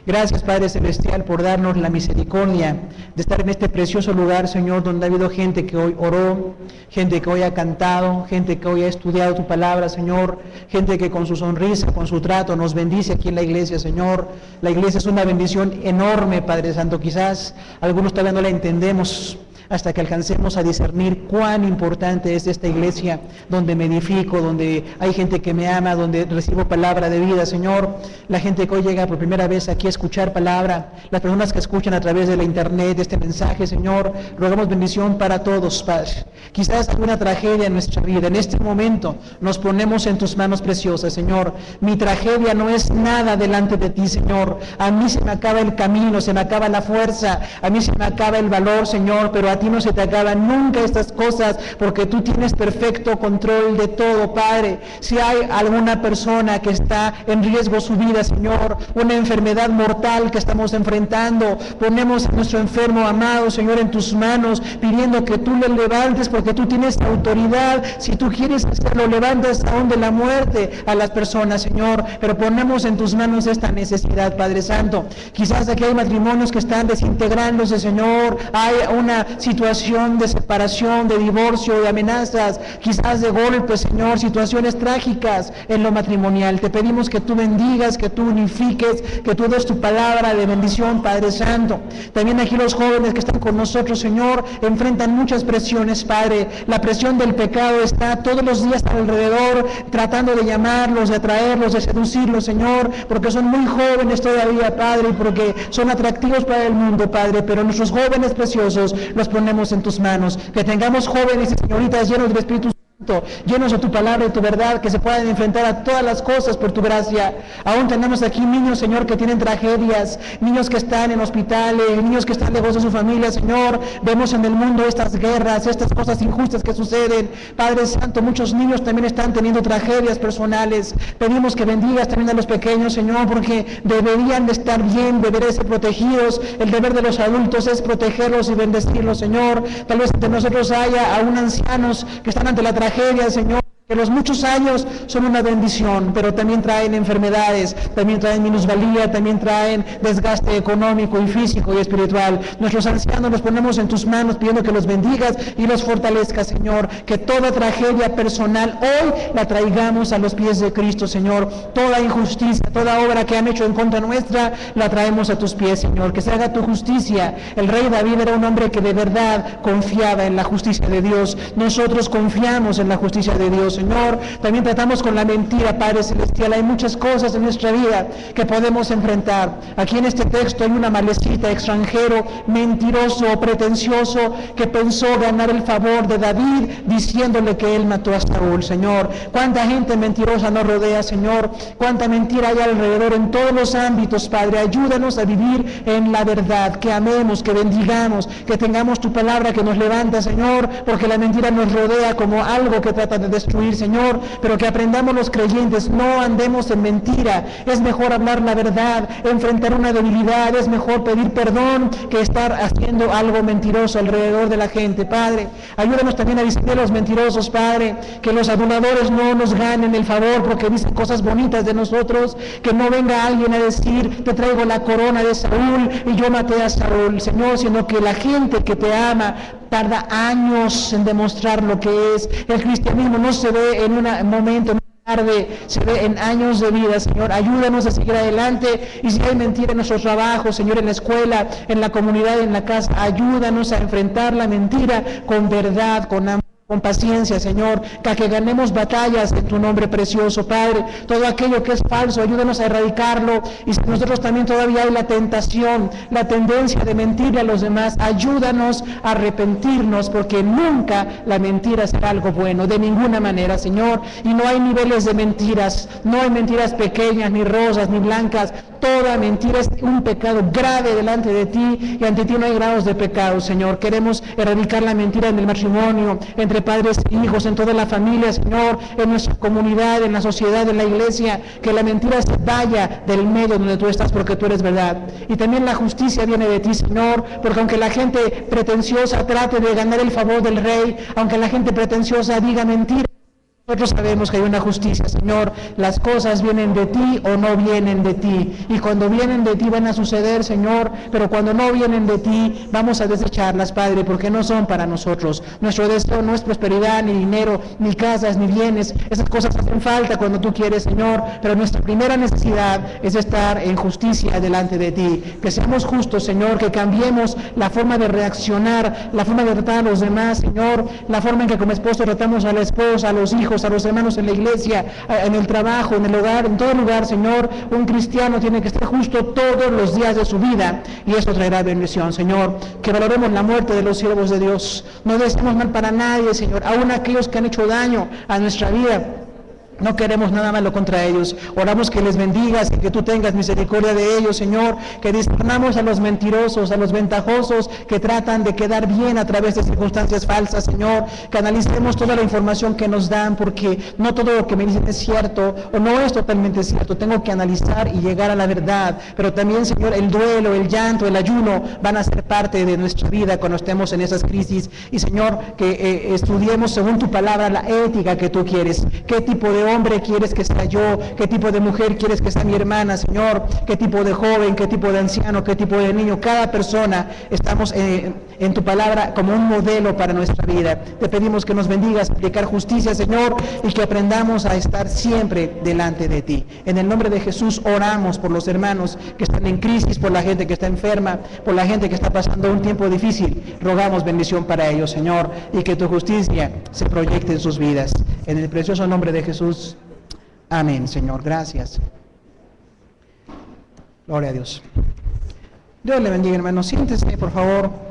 Gracias, Padre Celestial, por darnos la misericordia de estar en este precioso lugar, Señor, donde ha habido gente que hoy oró, gente que hoy ha cantado, gente que hoy ha estudiado tu palabra, Señor, gente que con su sonrisa, con su trato nos bendice aquí en la iglesia, Señor. La iglesia es una bendición enorme, Padre Santo. Quizás algunos todavía no la entendemos hasta que alcancemos a discernir cuán importante es esta iglesia, donde me edifico, donde hay gente que me ama, donde recibo palabra de vida, Señor. La gente que hoy llega por primera vez aquí a escuchar palabra, las personas que escuchan a través de la internet este mensaje, Señor, rogamos bendición para todos, Padre. Quizás alguna tragedia en nuestra vida, en este momento nos ponemos en tus manos preciosas, Señor. Mi tragedia no es nada delante de ti, Señor. A mí se me acaba el camino, se me acaba la fuerza, a mí se me acaba el valor, Señor, pero a a ti no se te acaban nunca estas cosas, porque tú tienes perfecto control de todo, Padre. Si hay alguna persona que está en riesgo su vida, Señor, una enfermedad mortal que estamos enfrentando, ponemos a nuestro enfermo amado, Señor, en tus manos, pidiendo que tú le levantes, porque tú tienes autoridad. Si tú quieres hacerlo, levantas aún de la muerte a las personas, Señor, pero ponemos en tus manos esta necesidad, Padre Santo. Quizás aquí hay matrimonios que están desintegrándose, Señor, hay una situación de separación, de divorcio, de amenazas, quizás de golpes, Señor, situaciones trágicas en lo matrimonial. Te pedimos que tú bendigas, que tú unifiques, que tú des tu palabra de bendición, Padre Santo. También aquí los jóvenes que están con nosotros, Señor, enfrentan muchas presiones, Padre. La presión del pecado está todos los días alrededor, tratando de llamarlos, de atraerlos, de seducirlos, Señor, porque son muy jóvenes todavía, Padre, y porque son atractivos para el mundo, Padre, pero nuestros jóvenes preciosos los ponemos en tus manos. Que tengamos jóvenes y señoritas llenos del Espíritu Santo, llenos de tu palabra y tu verdad, que se puedan enfrentar a todas las cosas por tu gracia. Aún tenemos aquí niños, Señor, que tienen tragedias, niños que están en hospitales, niños que están lejos de su familia, Señor. Vemos en el mundo estas guerras, estas cosas injustas que suceden. Padre Santo, muchos niños también están teniendo tragedias personales. Pedimos que bendigas también a los pequeños, Señor, porque deberían de estar bien, deberían ser protegidos. El deber de los adultos es protegerlos y bendecirlos, Señor. Tal vez entre nosotros haya aún ancianos que están ante la tragedia, Señor, que los muchos años son una bendición, pero también traen enfermedades, también traen minusvalía, también traen desgaste económico y físico y espiritual. Nuestros ancianos los ponemos en tus manos pidiendo que los bendigas y los fortalezcas, Señor, que toda tragedia personal hoy la traigamos a los pies de Cristo, Señor. Toda injusticia, toda obra que han hecho en contra nuestra, la traemos a tus pies, Señor. Que se haga tu justicia. El rey David era un hombre que de verdad confiaba en la justicia de Dios. Nosotros confiamos en la justicia de Dios, Señor. También tratamos con la mentira, Padre Celestial. Hay muchas cosas en nuestra vida que podemos enfrentar. Aquí en este texto hay una malecita, extranjero, mentiroso, pretencioso, que pensó ganar el favor de David diciéndole que él mató a Saúl, Señor. Cuánta gente mentirosa nos rodea, Señor. Cuánta mentira hay alrededor en todos los ámbitos, Padre. Ayúdanos a vivir en la verdad, que amemos, que bendigamos, que tengamos tu palabra que nos levanta, Señor, porque la mentira nos rodea como algo que trata de destruir, Señor, pero que aprendamos los creyentes, no andemos en mentira. Es mejor hablar la verdad, enfrentar una debilidad, es mejor pedir perdón que estar haciendo algo mentiroso alrededor de la gente, Padre. Ayúdanos también a distinguir a los mentirosos, Padre, que los aduladores no nos ganen el favor porque dicen cosas bonitas de nosotros, que no venga alguien a decir, te traigo la corona de Saúl y yo maté a Saúl, Señor, sino que la gente que te ama tarda años en demostrar lo que es. El cristianismo no se ve en un momento, en una tarde, se ve en años de vida, Señor. Ayúdanos a seguir adelante, y si hay mentira en nuestro trabajo, Señor, en la escuela, en la comunidad, en la casa, ayúdanos a enfrentar la mentira con verdad, con amor, con paciencia, Señor, que ganemos batallas en tu nombre precioso, Padre. Todo aquello que es falso, ayúdanos a erradicarlo. Y si nosotros también todavía hay la tentación, la tendencia de mentirle a los demás, ayúdanos a arrepentirnos, porque nunca la mentira será algo bueno, de ninguna manera, Señor. Y no hay niveles de mentiras, no hay mentiras pequeñas, ni rosas, ni blancas. Toda mentira es un pecado grave delante de ti, y ante ti no hay grados de pecado, Señor. Queremos erradicar la mentira en el matrimonio, entre padres e hijos, en toda la familia, Señor, en nuestra comunidad, en la sociedad, en la iglesia. Que la mentira se vaya del medio donde tú estás, porque tú eres verdad. Y también la justicia viene de ti, Señor, porque aunque la gente pretenciosa trate de ganar el favor del rey, aunque la gente pretenciosa diga mentiras, nosotros sabemos que hay una justicia, Señor. Las cosas vienen de ti o no vienen de ti. Y cuando vienen de ti van a suceder, Señor, pero cuando no vienen de ti vamos a desecharlas, Padre, porque no son para nosotros. Nuestro deseo no es prosperidad, ni dinero, ni casas, ni bienes. Esas cosas hacen falta cuando tú quieres, Señor, pero nuestra primera necesidad es estar en justicia delante de ti. Que seamos justos, Señor, que cambiemos la forma de reaccionar, la forma de tratar a los demás, Señor, la forma en que como esposo tratamos a la esposa, a los hijos, a los hermanos en la iglesia, en el trabajo, en el hogar, en todo lugar, Señor. Un cristiano tiene que estar justo todos los días de su vida, y eso traerá bendición, Señor. Que valoremos la muerte de los siervos de Dios. No deseemos mal para nadie, Señor, aún aquellos que han hecho daño a nuestra vida. No queremos nada malo contra ellos. Oramos que les bendigas y que tú tengas misericordia de ellos, Señor. Que discernamos a los mentirosos, a los ventajosos que tratan de quedar bien a través de circunstancias falsas, Señor. Que analicemos toda la información que nos dan, porque no todo lo que me dicen es cierto o no es totalmente cierto. Tengo que analizar y llegar a la verdad. Pero también, Señor, el duelo, el llanto, el ayuno van a ser parte de nuestra vida cuando estemos en esas crisis. Y, Señor, que estudiemos según tu palabra la ética que tú quieres. ¿Qué tipo de hombre quieres que sea yo? ¿Qué tipo de mujer quieres que sea mi hermana, Señor? ¿Qué tipo de joven? ¿Qué tipo de anciano? ¿Qué tipo de niño? Cada persona estamos en tu palabra como un modelo para nuestra vida. Te pedimos que nos bendigas, aplicar justicia, Señor, y que aprendamos a estar siempre delante de ti. En el nombre de Jesús oramos por los hermanos que están en crisis, por la gente que está enferma, por la gente que está pasando un tiempo difícil. Rogamos bendición para ellos, Señor, y que tu justicia se proyecte en sus vidas. En el precioso nombre de Jesús. Amén, Señor. Gracias. Gloria a Dios. Dios le bendiga, hermano. Siéntese, por favor.